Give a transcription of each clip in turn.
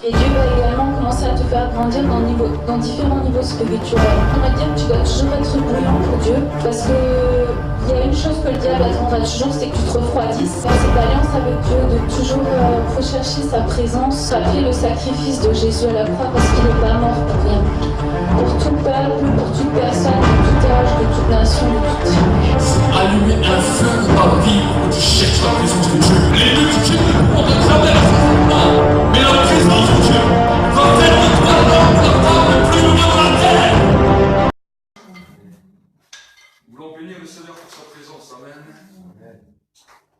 Et Dieu va également commencer à te faire grandir dans différents niveaux spirituels. On va dire que tu dois toujours être bouillant pour Dieu, parce que il y a une chose que le diable attendra toujours, c'est que tu te refroidisses. Dans cette alliance avec Dieu, de toujours rechercher sa présence, rappeler le sacrifice de Jésus à la croix, parce qu'il n'est pas mort pour rien. Pour tout peuple, pour toute personne, de tout âge, de toute nation, de toute tribu. Allumer un feu dans ta vie où tu cherches la présence de Dieu. Les multitudes ne pourront jamais pas, mais la présence de Dieu va faire de toi l'homme, la femme le plus heureux de la terre. Nous voulons bénir le Seigneur pour sa présence. Amen.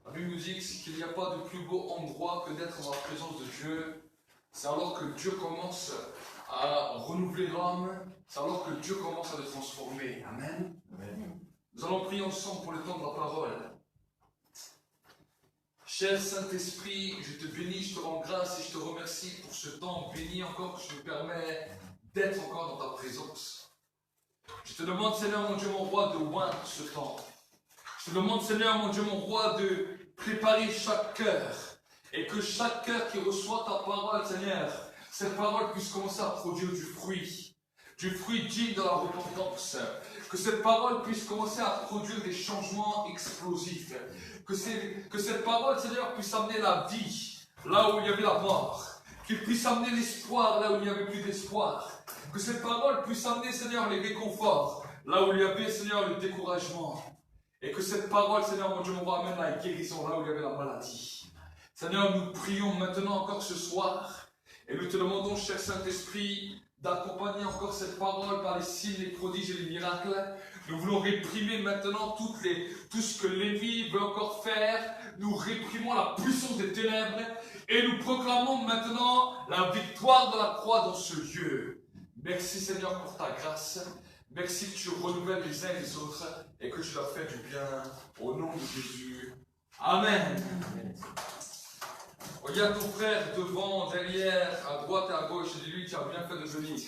La Bible nous dit qu'il n'y a pas de plus beau endroit que d'être dans la présence de Dieu. C'est alors que Dieu commence à renouveler l'homme, c'est alors que Dieu commence à le transformer. Amen. Amen. Nous allons prier ensemble pour le temps de la parole. Cher Saint-Esprit, je te bénis, je te rends grâce et je te remercie pour ce temps béni encore que tu me permets d'être encore dans ta présence. Je te demande, Seigneur mon Dieu, mon roi, de oindre ce temps. Je te demande, Seigneur mon Dieu, mon roi, de préparer chaque cœur et que chaque cœur qui reçoit ta parole, Seigneur, cette parole puisse commencer à produire du fruit digne de la repentance. Que cette parole puisse commencer à produire des changements explosifs. Que cette parole, Seigneur, puisse amener la vie là où il y avait la mort. Qu'il puisse amener l'espoir là où il n'y avait plus d'espoir. Que cette parole puisse amener, Seigneur, les réconforts là où il y avait, Seigneur, le découragement. Et que cette parole, Seigneur, mon Dieu, mon roi, amène la guérison là où il y avait la maladie. Seigneur, nous prions maintenant encore ce soir. Et nous te demandons, cher Saint-Esprit, d'accompagner encore cette parole par les signes, les prodiges et les miracles. Nous voulons réprimer maintenant tout ce que l'ennemi veut encore faire. Nous réprimons la puissance des ténèbres et nous proclamons maintenant la victoire de la croix dans ce lieu. Merci Seigneur pour ta grâce. Merci que tu renouvelles les uns et les autres et que tu leur fais du bien. Au nom de Jésus. Amen. Amen. Regarde ton frère devant, derrière, à droite et à gauche et dis-lui tu as bien fait de venir.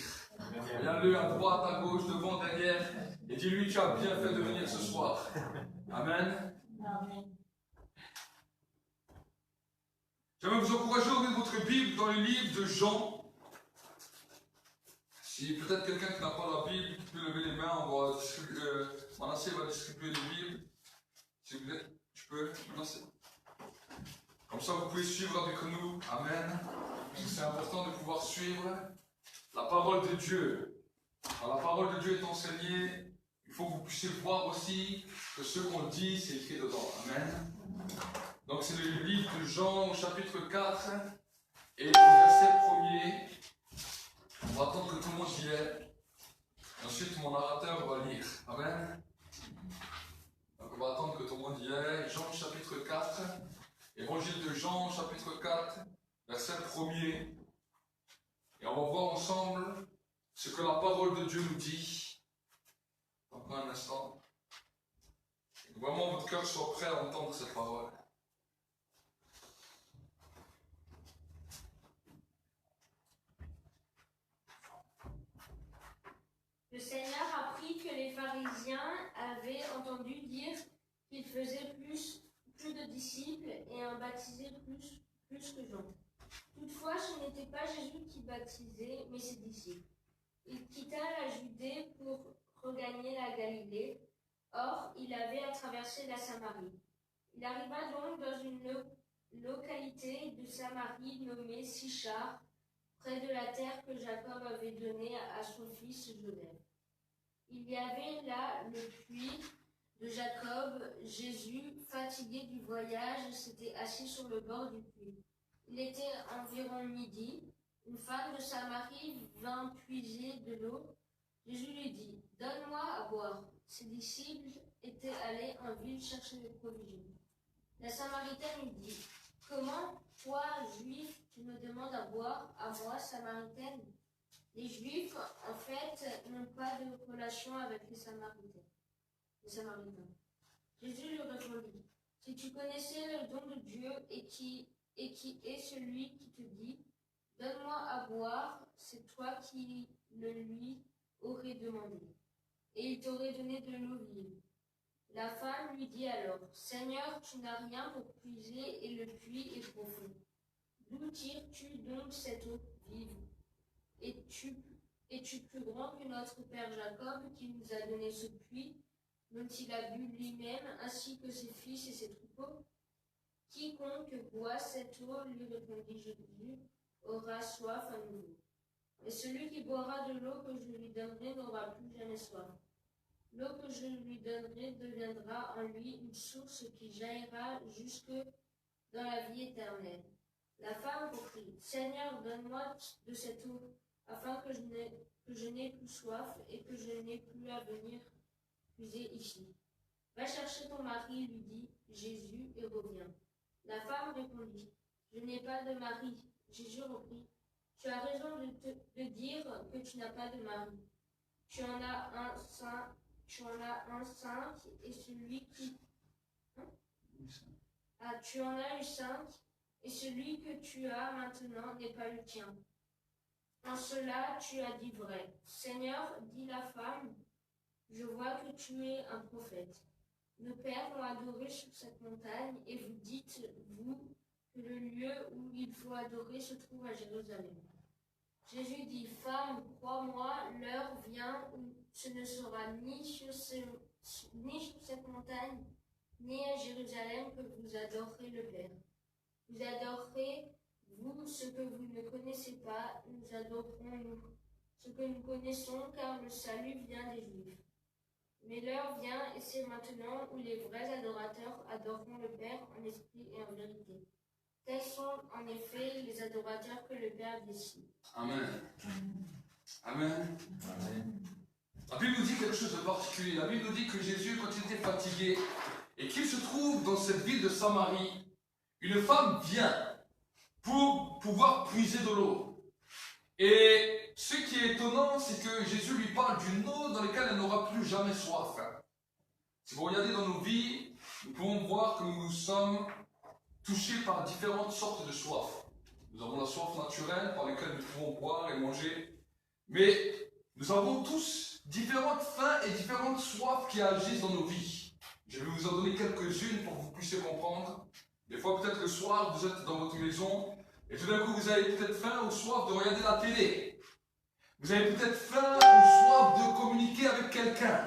Regarde-le à droite, à gauche, devant, derrière et dis-lui tu as bien fait de venir ce soir. Amen. Amen. J'aimerais vous encourager à ouvrir votre Bible dans le livre de Jean. Si peut-être quelqu'un qui n'a pas la Bible, qui peut lever les mains, Manassé va distribuer les Bibles. Si vous voulez, tu peux, Manassé. Comme ça, vous pouvez suivre avec nous. Amen. Parce que c'est important de pouvoir suivre la parole de Dieu. Quand la parole de Dieu est enseignée, il faut que vous puissiez voir aussi que ce qu'on dit, c'est écrit dedans. Amen. Donc, c'est le livre de Jean, au chapitre 4, et au verset 1er. On va attendre que tout le monde y est. Et ensuite, mon narrateur va lire. Amen. Donc, on va attendre que tout le monde y est. Jean, chapitre 4. Évangile de Jean, chapitre 4, verset 1er. Et on va voir ensemble ce que la parole de Dieu nous dit. Donc, un instant. Et que vraiment votre cœur soit prêt à entendre cette parole. Le Seigneur apprit que les pharisiens avaient entendu dire qu'il faisait plus de disciples et en baptisait plus que Jean. Toutefois, ce n'était pas Jésus qui baptisait, mais ses disciples. Il quitta la Judée pour regagner la Galilée. Or, il avait à traverser la Samarie. Il arriva donc dans une localité de Samarie nommée Sichar, près de la terre que Jacob avait donnée à son fils Joseph. Il y avait là le puits de Jacob. Jésus, fatigué du voyage, s'était assis sur le bord du puits. Il était environ midi. Une femme de Samarie vint puiser de l'eau. Jésus lui dit, « Donne-moi à boire. » Ses disciples étaient allés en ville chercher des provisions. La Samaritaine lui dit, « Comment, toi, juif, tu me demandes à boire, à moi, Samaritaine ?» Les Juifs, en fait, n'ont pas de relation avec les Samaritains. Jésus lui répondit, « Si tu connaissais le don de Dieu et qui est celui qui te dit, « Donne-moi à boire », c'est toi qui le lui aurais demandé, et il t'aurait donné de l'eau vive. La femme lui dit alors, « Seigneur, tu n'as rien pour puiser et le puits est profond. D'où tires-tu donc cette eau vive ? vivre. Es-tu plus grand que notre père Jacob qui nous a donné ce puits, dont il a bu lui-même, ainsi que ses fils et ses troupeaux? Quiconque boit cette eau, lui répondit Jésus, aura soif à nouveau. Et celui qui boira de l'eau que je lui donnerai n'aura plus jamais soif. L'eau que je lui donnerai deviendra en lui une source qui jaillira jusque dans la vie éternelle. La femme reprit, Seigneur, donne-moi de cette eau, afin que je n'ai plus soif et que je n'ai plus à venir puiser ici. Va chercher ton mari, lui dit Jésus, et reviens. La femme répondit, je n'ai pas de mari. Jésus reprit, tu as raison de dire que tu n'as pas de mari. Tu en as un cinq, et celui qui... tu en as eu 5, et celui que tu as maintenant n'est pas le tien. En cela, tu as dit vrai. Seigneur, dit la femme, je vois que tu es un prophète. Nos pères l'ont adoré sur cette montagne, et vous dites, vous, que le lieu où il faut adorer se trouve à Jérusalem. Jésus dit, femme, crois-moi, l'heure vient où ce ne sera ni sur cette montagne, ni à Jérusalem que vous adorerez le Père. Vous adorerez, vous, ce que vous ne connaissez pas, nous adorerons nous, ce que nous connaissons, car le salut vient des Juifs. Mais l'heure vient, et c'est maintenant, où les vrais adorateurs adoreront le Père en esprit et en vérité. Tels sont en effet les adorateurs que le Père décide. Amen. Amen. Amen. La Bible nous dit quelque chose de particulier. La Bible nous dit que Jésus, quand il était fatigué, et qu'il se trouve dans cette ville de Samarie, une femme vient pour pouvoir puiser de l'eau. Et ce qui est étonnant, c'est que Jésus lui parle d'une eau dans laquelle elle n'aura plus jamais soif. Si vous regardez dans nos vies, nous pouvons voir que nous sommes touchés par différentes sortes de soif. Nous avons la soif naturelle par laquelle nous pouvons boire et manger. Mais nous avons tous différentes faims et différentes soifs qui agissent dans nos vies. Je vais vous en donner quelques-unes pour que vous puissiez comprendre. Des fois, peut-être le soir, vous êtes dans votre maison et tout d'un coup, vous avez peut-être faim ou soif de regarder la télé. Vous avez peut-être faim ou soif de communiquer avec quelqu'un,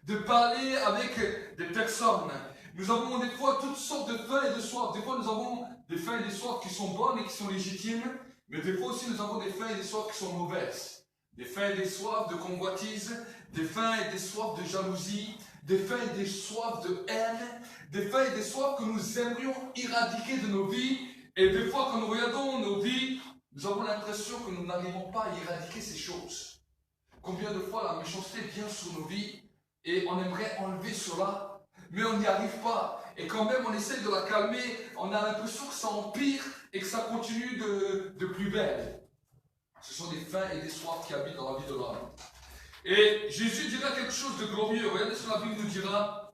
de parler avec des personnes. Nous avons des fois toutes sortes de faim et de soif. Des fois, nous avons des faim et des soifs qui sont bonnes et qui sont légitimes, mais des fois aussi, nous avons des faim et des soifs qui sont mauvaises. Des faim et des soifs de convoitise, des faim et des soifs de jalousie, des faim et des soifs de haine, des faim et des soifs que nous aimerions éradiquer de nos vies. Et des fois, quand nous regardons nos vies, nous avons l'impression que nous n'arrivons pas à éradiquer ces choses. Combien de fois la méchanceté vient sur nos vies et on aimerait enlever cela, mais on n'y arrive pas. Et quand même, on essaie de la calmer, on a l'impression que ça empire et que ça continue de plus belle. Ce sont des faims et des soifs qui habitent dans la vie de l'homme. Et Jésus dira quelque chose de glorieux. Regardez ce que la Bible nous dira.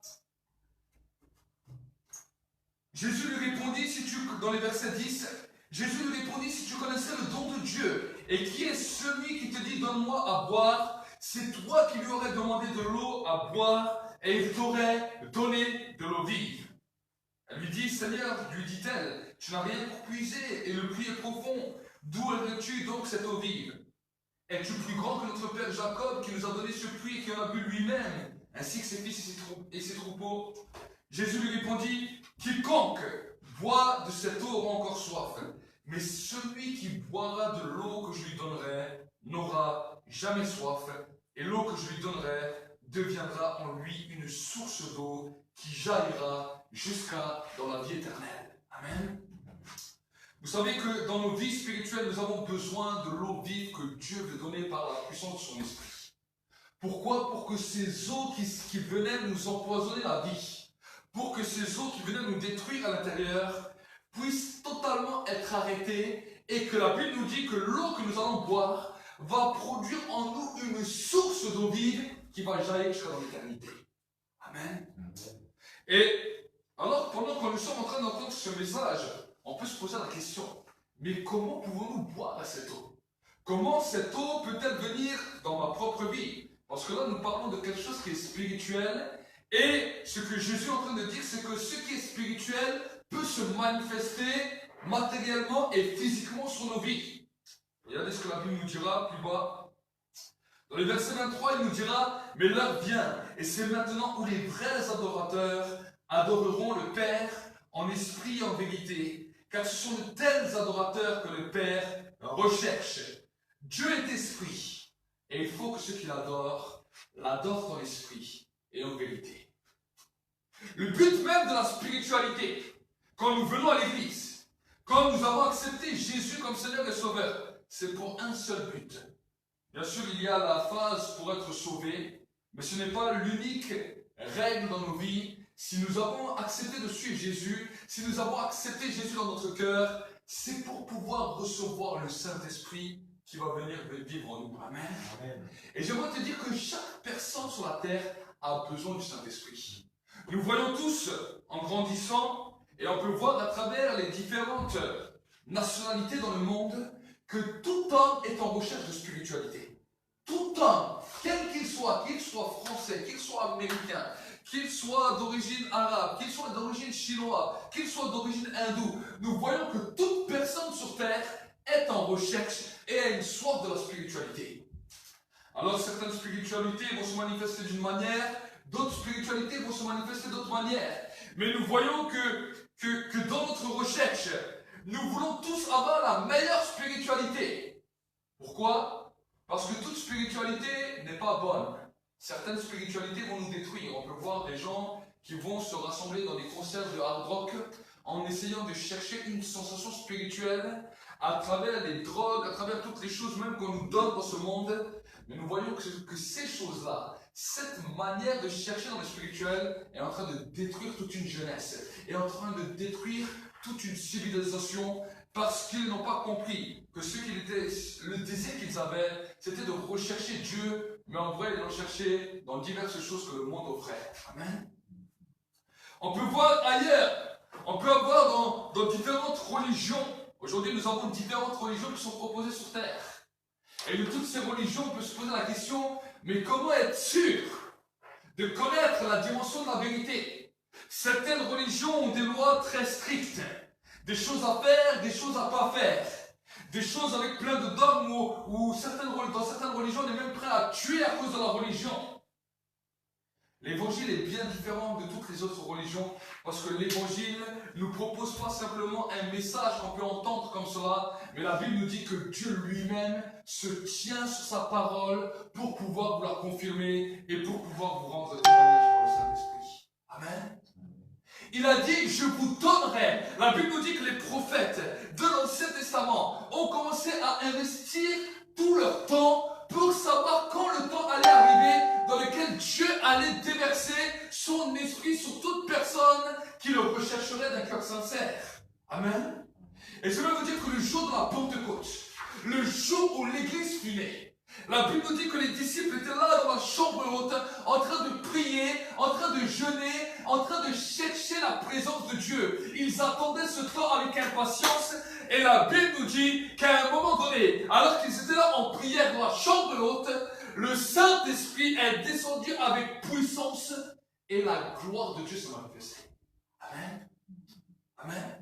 Jésus lui répondit, dans les versets 10, Jésus lui répondit, si tu connaissais le don de Dieu, et qui est celui qui te dit, donne-moi à boire, c'est toi qui lui aurais demandé de l'eau à boire, et il t'aurait donné de l'eau vive. Elle lui dit, Seigneur, lui dit-elle, tu n'as rien pour puiser, et le puits est profond. D'où aimerais-tu donc cette eau vive? Es-tu plus grand que notre père Jacob qui nous a donné ce puits et qui en a bu lui-même, ainsi que ses fils et ses troupeaux? Jésus lui répondit, quiconque boit de cette eau aura encore soif, mais celui qui boira de l'eau que je lui donnerai n'aura jamais soif, et l'eau que je lui donnerai deviendra en lui une source d'eau qui jaillira jusqu'à dans la vie éternelle. Amen. Vous savez que dans nos vies spirituelles, nous avons besoin de l'eau vive que Dieu veut donner par la puissance de son esprit. Pourquoi? Pour que ces eaux qui venaient nous empoisonner la vie, pour que ces eaux qui venaient nous détruire à l'intérieur, puissent totalement être arrêtées et que la Bible nous dit que l'eau que nous allons boire va produire en nous une source d'eau vive qui va jaillir jusqu'à dans l'éternité. Amen. Et alors, pendant que nous sommes en train d'entendre ce message, on peut se poser la question, mais comment pouvons-nous boire cette eau? Comment cette eau peut-elle venir dans ma propre vie? Parce que là, nous parlons de quelque chose qui est spirituel, et ce que Jésus est en train de dire, c'est que ce qui est spirituel peut se manifester matériellement et physiquement sur nos vies. Regardez que la Bible nous dira plus bas. Dans le verset 23, il nous dira, mais l'heure vient, et c'est maintenant où les vrais adorateurs adoreront le Père en esprit et en vérité, car ce sont de tels adorateurs que le Père recherche. Dieu est esprit, et il faut que ceux qui l'adorent dans l'esprit et en vérité. Le but même de la spiritualité, quand nous venons à l'église, quand nous avons accepté Jésus comme Seigneur et Sauveur, c'est pour un seul but. Bien sûr, il y a la phase pour être sauvé, mais ce n'est pas l'unique règle dans nos vies. Si nous avons accepté de suivre Jésus, si nous avons accepté Jésus dans notre cœur, c'est pour pouvoir recevoir le Saint-Esprit qui va venir vivre en nous. Amen. Amen. Et j'aimerais te dire que chaque personne sur la terre a besoin du Saint-Esprit. Nous voyons tous, en grandissant, et on peut voir à travers les différentes nationalités dans le monde, que tout homme est en recherche de spiritualité. Tout homme, quel qu'il soit français, qu'il soit américain, qu'il soit d'origine arabe, qu'il soit d'origine chinoise, qu'il soit d'origine hindoue, nous voyons que toute personne sur terre est en recherche et a une soif de la spiritualité. Alors certaines spiritualités vont se manifester d'une manière, d'autres spiritualités vont se manifester d'autre manière. Mais nous voyons que dans notre recherche, nous voulons tous avoir la meilleure spiritualité. Pourquoi? Parce que toute spiritualité n'est pas bonne. Certaines spiritualités vont nous détruire. On peut voir des gens qui vont se rassembler dans des concerts de hard rock en essayant de chercher une sensation spirituelle à travers les drogues, à travers toutes les choses même qu'on nous donne dans ce monde. Mais nous voyons que ces choses-là, cette manière de chercher dans le spirituel est en train de détruire toute une jeunesse, est en train de détruire toute une civilisation parce qu'ils n'ont pas compris que le désir qu'ils avaient, c'était de rechercher Dieu, mais en vrai, ils l'ont cherché dans diverses choses que le monde offrait. Amen. On peut voir ailleurs, on peut avoir dans différentes religions. Aujourd'hui, nous avons différentes religions qui sont proposées sur Terre. Et de toutes ces religions, on peut se poser la question, mais comment être sûr de connaître la dimension de la vérité? Certaines religions ont des lois très strictes, des choses à faire, des choses à pas faire, des choses avec plein de dogmes où dans certaines religions, on est même prêt à tuer à cause de la religion. L'évangile est bien différent de toutes les autres religions parce que l'évangile ne nous propose pas simplement un message qu'on peut entendre comme cela, mais la Bible nous dit que Dieu lui-même se tient sur sa parole pour pouvoir vous la confirmer et pour pouvoir vous rendre témoignage par le Saint-Esprit. Amen. Il a dit, je vous donnerai. La Bible nous dit que les prophètes de l'Ancien Testament ont commencé à investir tout leur temps pour savoir quand le temps allait arriver dans lequel Dieu allait déverser son esprit sur toute personne qui le rechercherait d'un cœur sincère. Amen. Et je vais vous dire que le jour de la Pentecôte, le jour où l'Église fut née, la Bible nous dit que les disciples étaient là dans la chambre haute, en train de prier, en train de jeûner, en train de chercher la présence de Dieu. Ils attendaient ce temps avec impatience et la Bible nous dit qu'à un moment donné, alors qu'ils étaient là en prière dans la chambre haute, le Saint-Esprit est descendu avec puissance et la gloire de Dieu s'est manifestée. Amen. Amen.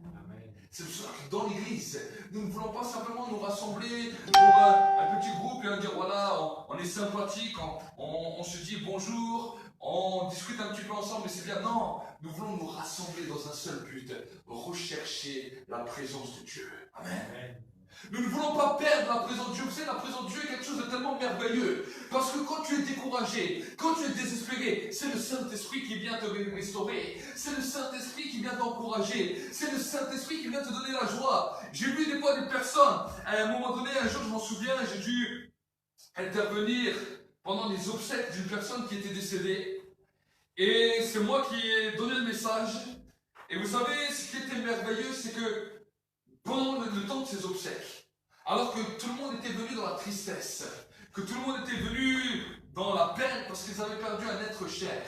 C'est pour cela que dans l'église, nous ne voulons pas simplement nous rassembler pour un petit groupe et dire voilà, on est sympathique, on se dit bonjour, on discute un petit peu ensemble et c'est bien. Non, nous voulons nous rassembler dans un seul but, rechercher la présence de Dieu. Amen. Nous ne voulons pas perdre la présence de Dieu. Vous savez, la présence de Dieu est quelque chose de tellement merveilleux. Parce que quand tu es découragé, quand tu es désespéré, c'est le Saint-Esprit qui vient te restaurer. C'est le Saint-Esprit qui vient t'encourager. C'est le Saint-Esprit qui vient te donner la joie. J'ai vu des fois des personnes, à un moment donné, un jour je m'en souviens, j'ai dû intervenir pendant les obsèques d'une personne qui était décédée. Et c'est moi qui ai donné le message. Et vous savez, ce qui était merveilleux, c'est que pendant le temps de ces obsèques, alors que tout le monde était venu dans la tristesse, que tout le monde était venu dans la peine parce qu'ils avaient perdu un être cher,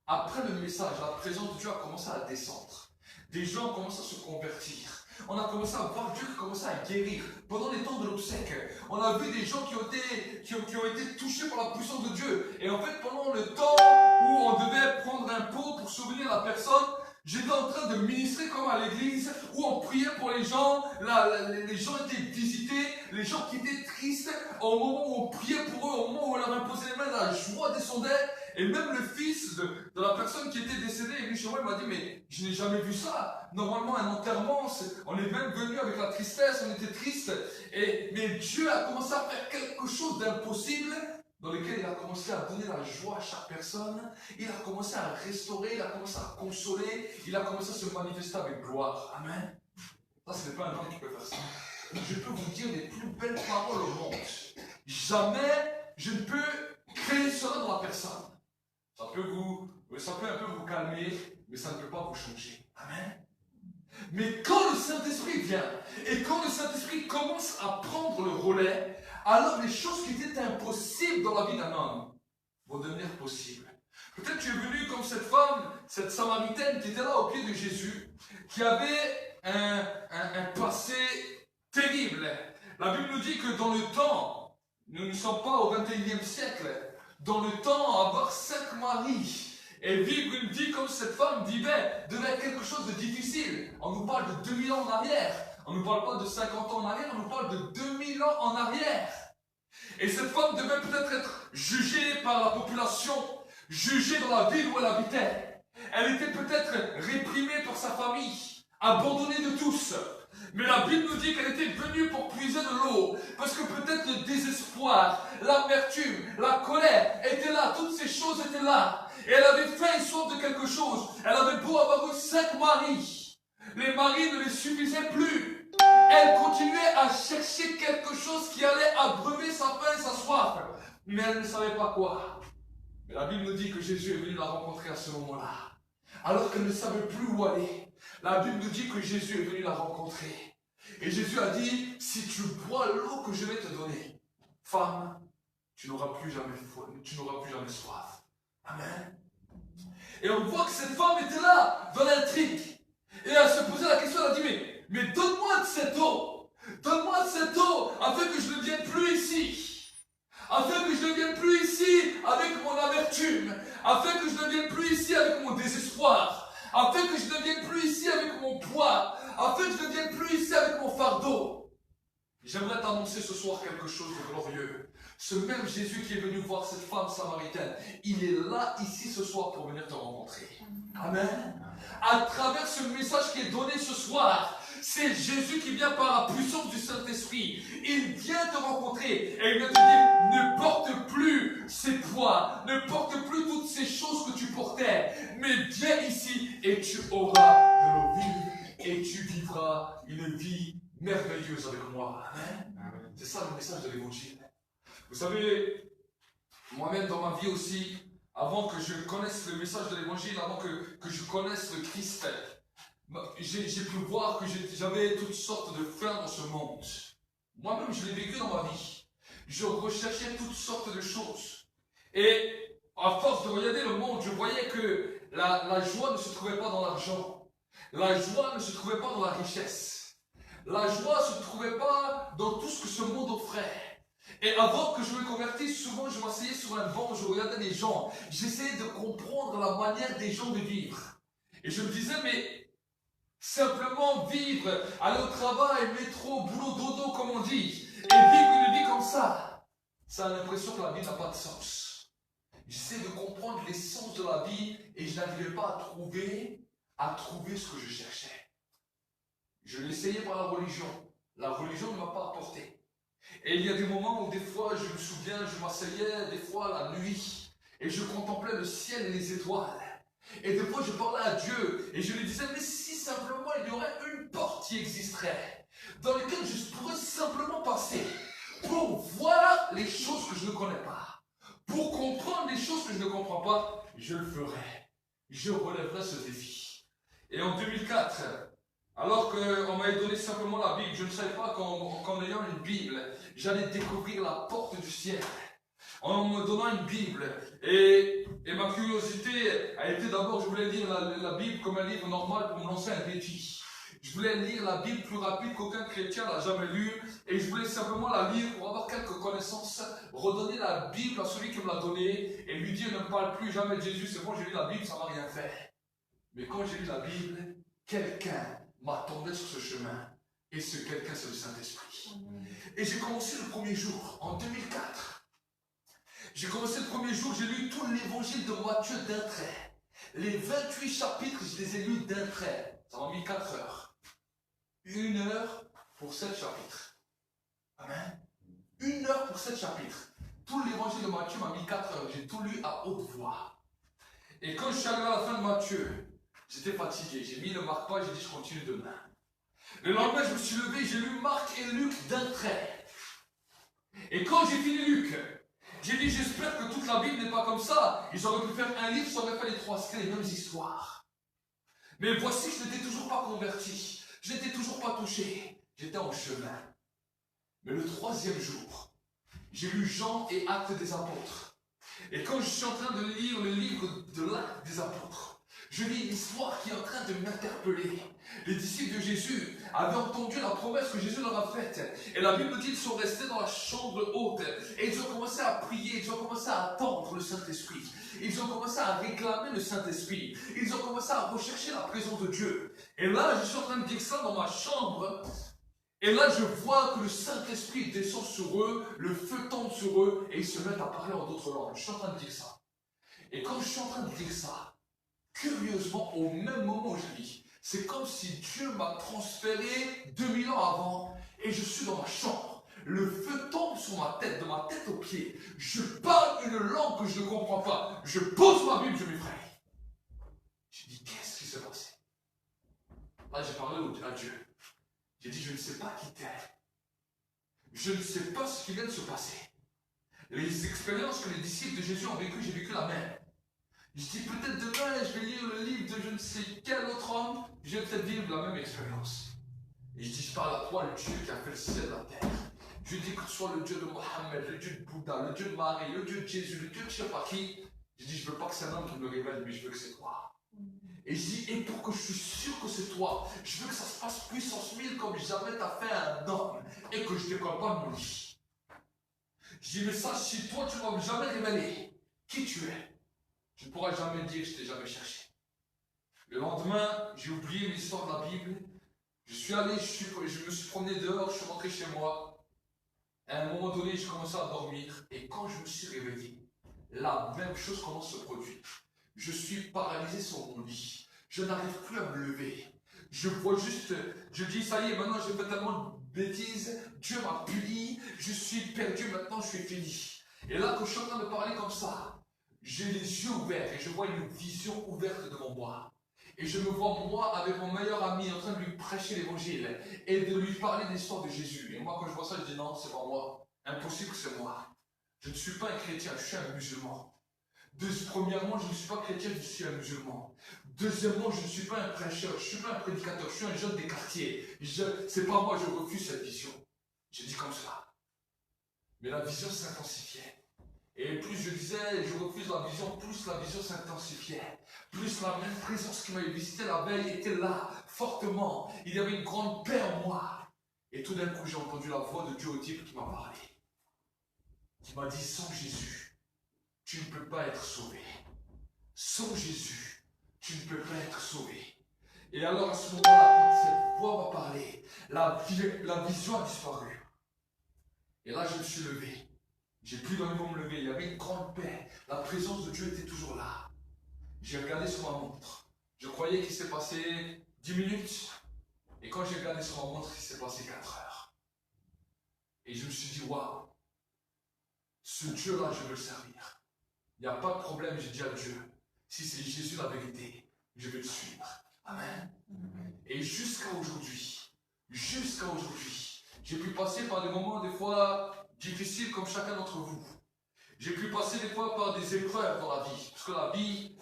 après le message, la présence de Dieu a commencé à descendre. Des gens commencent à se convertir. On a commencé à voir Dieu qui commençait à guérir. Pendant les temps de l'obsèque, on a vu des gens qui ont été touchés par la puissance de Dieu. Et en fait, pendant le temps où on devait prendre un pot pour souvenir la personne, j'étais en train de ministrer comme à l'église, où on priait pour les gens, les gens étaient visités, les gens qui étaient tristes, au moment où on priait pour eux, au moment où on leur imposait les mains, la joie descendait. Et même le fils de la personne qui était décédée est venu chez moi, il m'a dit, mais je n'ai jamais vu ça. Normalement, un enterrement, on est même venu avec la tristesse, on était triste. Mais Dieu a commencé à faire quelque chose d'impossible, dans lequel il a commencé à donner la joie à chaque personne. Il a commencé à restaurer, il a commencé à consoler, il a commencé à se manifester avec gloire. Amen. Ça, ce n'est pas un homme qui peut faire ça. Je peux vous dire les plus belles paroles au monde. Jamais je ne peux créer cela dans la personne. Ça peut un peu vous calmer, mais ça ne peut pas vous changer. Amen. Mais quand le Saint-Esprit vient, et quand le Saint-Esprit commence à prendre le relais, alors les choses qui étaient impossibles dans la vie d'un homme vont devenir possibles. Peut-être tu es venu comme cette femme, cette Samaritaine qui était là au pied de Jésus, qui avait un passé terrible. La Bible nous dit que dans le temps, nous ne sommes pas au 21e siècle, dans le temps, avoir 5 maris et vivre une vie comme cette femme vivait devait être quelque chose de difficile. On nous parle de 2000 ans en arrière. On ne nous parle pas de 50 ans en arrière, on nous parle de 2000 ans en arrière. Et cette femme devait peut-être être jugée par la population, jugée dans la ville où elle habitait. Elle était peut-être réprimée par sa famille, abandonnée de tous. Mais la Bible nous dit qu'elle était venue pour puiser de l'eau. Parce que peut-être le désespoir, l'amertume, la colère étaient là. Toutes ces choses étaient là. Et elle avait faim et soif de quelque chose. Elle avait beau avoir eu 5 maris. Les maris ne les suffisaient plus. Elle continuait à chercher quelque chose qui allait abreuver sa faim et sa soif. Mais elle ne savait pas quoi. Mais la Bible nous dit que Jésus est venu la rencontrer à ce moment-là. Alors qu'elle ne savait plus où aller. La Bible nous dit que Jésus est venu la rencontrer. Et Jésus a dit, si tu bois l'eau que je vais te donner, femme, tu n'auras plus jamais soif. Amen. Et on voit que cette femme était là, dans l'intrigue. Et elle se posait la question, elle a dit, mais donne-moi de cette eau. Donne-moi de cette eau, afin que je ne vienne plus ici. Afin que je ne vienne plus ici avec mon amertume. Afin que je ne vienne plus ici avec mon désespoir. Afin que je ne vienne plus ici avec mon poids. Afin que je ne vienne plus ici avec mon fardeau. J'aimerais t'annoncer ce soir quelque chose de glorieux. Ce même Jésus qui est venu voir cette femme samaritaine, il est là, ici, ce soir, pour venir te rencontrer. Amen. À travers ce message qui est donné ce soir, c'est Jésus qui vient par la puissance du Saint-Esprit. Il vient te rencontrer et il vient te dire, ne porte plus ces poids, ne porte plus toutes ces choses que tu portais, mais viens ici et tu auras de l'eau vive et tu vivras une vie merveilleuse avec moi. Amen. C'est ça le message de l'Évangile. Vous savez, moi-même dans ma vie aussi, avant que je connaisse le message de l'Évangile, avant que je connaisse le Christ, j'ai pu voir que j'avais toutes sortes de faim dans ce monde. Moi-même, je l'ai vécu dans ma vie. Je recherchais toutes sortes de choses. Et à force de regarder le monde, je voyais que la joie ne se trouvait pas dans l'argent. La joie ne se trouvait pas dans la richesse. La joie ne se trouvait pas dans tout ce que ce monde offrait. Et avant que je me convertisse, souvent je m'asseyais sur un banc, je regardais les gens. J'essayais de comprendre la manière des gens de vivre. Et je me disais, mais simplement vivre, aller au travail, métro, boulot, dodo, comme on dit, et vivre une vie comme ça, ça a l'impression que la vie n'a pas de sens. J'essaie de comprendre l'essence de la vie et je n'arrivais pas à trouver ce que je cherchais. Je l'essayais par la religion. La religion ne m'a pas apporté. Et il y a des moments où des fois, je me souviens, je m'asseyais des fois la nuit et je contemplais le ciel et les étoiles. Et des fois, je parlais à Dieu et je lui disais, mais si simplement il y aurait une porte qui existerait, dans laquelle je pourrais simplement passer pour voir les choses que je ne connais pas, pour comprendre les choses que je ne comprends pas, je le ferais. Je relèverais ce défi. Et en 2004, alors qu'on m'avait donné simplement la Bible, je ne savais pas qu'en ayant une Bible, j'allais découvrir la porte du ciel. En me donnant une Bible. Et ma curiosité a été d'abord, je voulais lire la Bible comme un livre normal pour me lancer un défi. Je voulais lire la Bible plus rapide qu'aucun chrétien n'a jamais lu. Et je voulais simplement la lire pour avoir quelques connaissances, redonner la Bible à celui qui me l'a donnée et lui dire, ne me parle plus jamais de Jésus, c'est bon, j'ai lu la Bible, ça m'a rien fait. Mais quand j'ai lu la Bible, quelqu'un m'attendait sur ce chemin Et ce quelqu'un, c'est le Saint-Esprit. Et j'ai commencé le premier jour, en 2004. J'ai commencé le premier jour, j'ai lu tout l'évangile de Matthieu d'un trait. Les 28 chapitres, je les ai lus d'un trait. Ça m'a mis 4 heures. 1 heure pour 7 chapitres. Amen. 1 heure pour 7 chapitres. Tout l'évangile de Matthieu m'a mis 4 heures. J'ai tout lu à haute voix. Et quand je suis arrivé à la fin de Matthieu, j'étais fatigué. J'ai mis le marque-page, j'ai dit je continue demain. Le lendemain, je me suis levé, j'ai lu Marc et Luc d'un trait. Et quand j'ai fini Luc, j'ai dit j'espère que toute la Bible n'est pas comme ça. Ils auraient pu faire un livre, ça aurait fait les 3 scellés, les mêmes histoires. Mais voici que je n'étais toujours pas converti. Je n'étais toujours pas touché. J'étais en chemin. Mais le 3e jour, j'ai lu Jean et Actes des Apôtres. Et quand je suis en train de lire le livre de l'Acte des Apôtres, je lis une histoire qui est en train de m'interpeller. Les disciples de Jésus avaient entendu la promesse que Jésus leur a faite. Et la Bible dit qu'ils sont restés dans la chambre haute. Et ils ont commencé à prier, ils ont commencé à attendre le Saint-Esprit. Ils ont commencé à réclamer le Saint-Esprit. Ils ont commencé à rechercher la présence de Dieu. Et là, je suis en train de dire ça dans ma chambre. Et là, je vois que le Saint-Esprit descend sur eux, le feu tombe sur eux, et ils se mettent à parler en d'autres langues. Je suis en train de dire ça. Et quand je suis en train de dire ça, curieusement, au même moment où je lis, c'est comme si Dieu m'a transféré 2000 ans avant, et je suis dans ma chambre. Le feu tombe sur ma tête, de ma tête aux pieds. Je parle une langue que je ne comprends pas. Je pose ma Bible, je m'effraie. Je dis, qu'est-ce qui s'est passé? Là, j'ai parlé à Dieu. J'ai dit, je ne sais pas qui t'es. Je ne sais pas ce qui vient de se passer. Les expériences que les disciples de Jésus ont vécues, j'ai vécu la même. Je dis, peut-être demain, je vais lire le livre de je ne sais quel autre homme, je vais peut-être vivre la même expérience. Et je dis, je parle à toi, le Dieu qui a fait le ciel et la terre. Je dis que ce soit le Dieu de Mohammed, le Dieu de Bouddha, le Dieu de Marie, le Dieu de Jésus, le Dieu de je ne sais pas qui. Je dis, je ne veux pas que c'est un homme qui me révèle, mais je veux que c'est toi. Et je dis, et pour que je suis sûr que c'est toi, je veux que ça se passe puissance 1000 comme jamais t'as fait un homme et que je ne décolle pas de mon lit. Je dis, mais sache, si toi tu ne m'as jamais révélé qui tu es, je ne pourrai jamais dire que je t'ai jamais cherché. Le lendemain, j'ai oublié l'histoire de la Bible. Je suis allé, je me suis promené dehors, je suis rentré chez moi. À un moment donné, j'ai commencé à dormir et quand je me suis réveillé, la même chose commence à se produire. Je suis paralysé sur mon lit. Je n'arrive plus à me lever. Je vois juste, je dis, ça y est, maintenant j'ai fait tellement de bêtises. Dieu m'a puni. Je suis perdu, maintenant je suis fini. Et là, quand je suis en train de parler comme ça, j'ai les yeux ouverts et je vois une vision ouverte devant moi. Et je me vois, moi, avec mon meilleur ami, en train de lui prêcher l'évangile et de lui parler de l'histoire de Jésus. Et moi, quand je vois ça, je dis, non, c'est pas moi. Impossible que c'est moi. Je ne suis pas un chrétien, je suis un musulman. Premièrement, je ne suis pas chrétien, je suis un musulman. Deuxièmement, je ne suis pas un prêcheur, je ne suis pas un prédicateur, je suis un jeune des quartiers. C'est pas moi, je refuse cette vision. J'ai dit comme cela. Mais la vision s'intensifiait. Et plus je disais, je refuse la vision, plus la vision s'intensifiait. Plus la même présence qui m'avait visité la veille était là, fortement. Il y avait une grande paix en moi. Et tout d'un coup, j'ai entendu la voix de Dieu audible qui m'a parlé. Qui m'a dit, sans Jésus, tu ne peux pas être sauvé. Sans Jésus, tu ne peux pas être sauvé. Et alors à ce moment-là, quand cette voix m'a parlé, la vision a disparu. Et là, je me suis levé. J'ai plus d'envie de me lever. Il y avait une grande paix. La présence de Dieu était toujours là. J'ai regardé sur ma montre. Je croyais qu'il s'est passé 10 minutes. Et quand j'ai regardé sur ma montre, il s'est passé 4 heures. Et je me suis dit, waouh, ce Dieu-là, je veux le servir. Il n'y a pas de problème, j'ai dit à Dieu. Si c'est Jésus la vérité, je vais le suivre. Amen. Et jusqu'à aujourd'hui, j'ai pu passer par des moments des fois difficiles comme chacun d'entre vous. J'ai pu passer des fois par des épreuves dans la vie. Parce que la vie,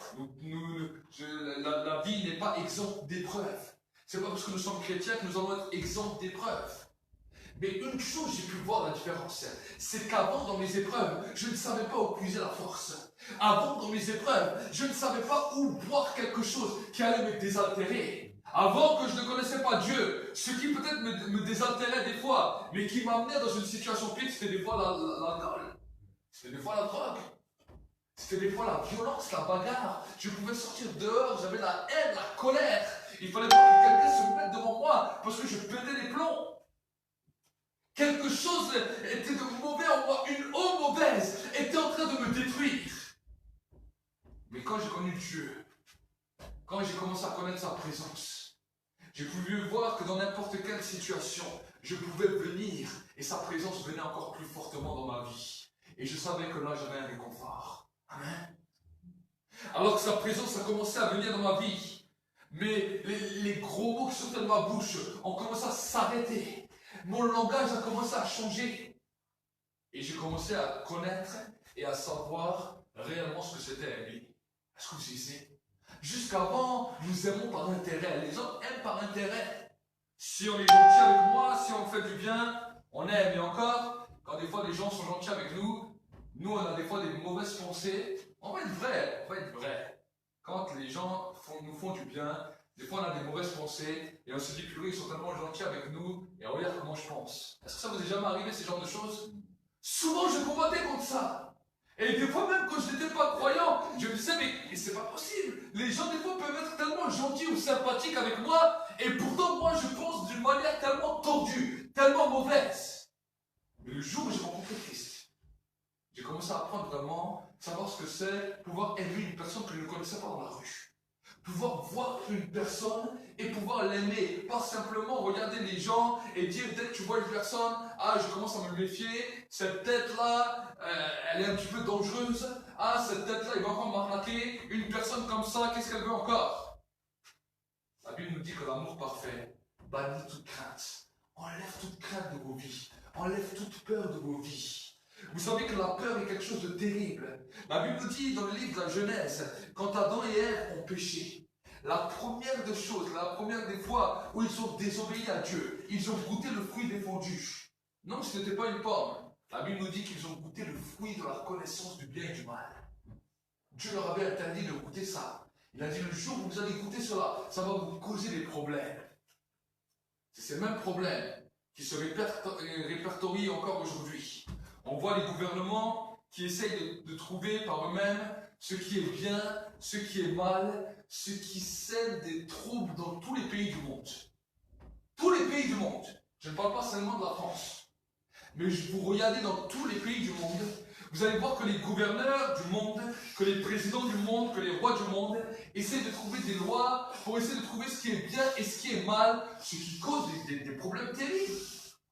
la vie n'est pas exempte d'épreuves. C'est pas parce que nous sommes chrétiens que nous allons être exempts d'épreuves. Mais une chose, j'ai pu voir la différence, c'est qu'avant, dans mes épreuves, je ne savais pas où puiser la force. Avant, dans mes épreuves, je ne savais pas où boire quelque chose qui allait me désaltérer. Avant que je ne connaissais pas Dieu, ce qui peut-être me désaltérait des fois, mais qui m'amenait dans une situation pire, c'était des fois l'alcool. C'était des fois la drogue. C'était des fois la violence, la bagarre. Je pouvais sortir dehors, j'avais la haine, la colère. Il fallait pas que quelqu'un se mette devant moi parce que je pétais les plombs. Quelque chose était de mauvais en moi, une eau mauvaise était en train de me détruire. Mais quand j'ai connu Dieu, quand j'ai commencé à connaître sa présence, j'ai pu voir que dans n'importe quelle situation, je pouvais venir et sa présence venait encore plus fortement dans ma vie. Et je savais que là, j'avais un réconfort. Amen. Alors que sa présence a commencé à venir dans ma vie, mais les gros mots qui sortaient de ma bouche ont commencé à s'arrêter. Mon langage a commencé à changer. Et j'ai commencé à connaître et à savoir réellement ce que c'était aimer. Est-ce que vous savez? Jusqu'avant, nous aimons par intérêt. Les hommes aiment par intérêt. Si on est gentil avec moi, si on fait du bien, on aime. Et encore, quand des fois les gens sont gentils avec nous, nous on a des fois des mauvaises pensées. On va être vrai, on va être vrai. Quand les gens nous font du bien, des fois on a des mauvaises pensées et on se dit purée, ils sont tellement gentils avec nous et regarde comment je pense. Est-ce que ça vous est jamais arrivé ce genre de choses? Souvent je combattais contre ça. Et des fois même quand je n'étais pas croyant, je me disais mais c'est pas possible. Les gens des fois peuvent être tellement gentils ou sympathiques avec moi et pourtant moi je pense d'une manière tellement tordue, tellement mauvaise. Mais le jour où j'ai rencontré Christ, j'ai commencé à apprendre vraiment, savoir ce que c'est, pouvoir aimer une personne que je ne connaissais pas dans la rue. Pouvoir voir une personne et pouvoir l'aimer. Pas simplement regarder les gens et dire dès que tu vois une personne, ah je commence à me méfier, cette tête-là, elle est un petit peu dangereuse, ah cette tête-là, il va encore m'arnaquer, une personne comme ça, qu'est-ce qu'elle veut encore? La Bible nous dit que l'amour parfait bannit toute crainte. Enlève toute crainte de vos vies. Enlève toute peur de vos vies. Vous savez que la peur est quelque chose de terrible. La Bible nous dit dans le livre de la Genèse, quand Adam et Ève ont péché, la première des choses, la première des fois où ils ont désobéi à Dieu, ils ont goûté le fruit défendu. Non, ce n'était pas une pomme. La Bible nous dit qu'ils ont goûté le fruit de la connaissance du bien et du mal. Dieu leur avait interdit de goûter ça. Il a dit le jour où vous allez goûter cela, ça va vous causer des problèmes. C'est ces mêmes problèmes qui se répertorient encore aujourd'hui. On voit les gouvernements qui essayent de trouver par eux-mêmes ce qui est bien, ce qui est mal, ce qui sème des troubles dans tous les pays du monde. Tous les pays du monde. Je ne parle pas seulement de la France. Mais vous regardez dans tous les pays du monde, vous allez voir que les gouverneurs du monde, que les présidents du monde, que les rois du monde essaient de trouver des lois pour essayer de trouver ce qui est bien et ce qui est mal, ce qui cause des problèmes terribles.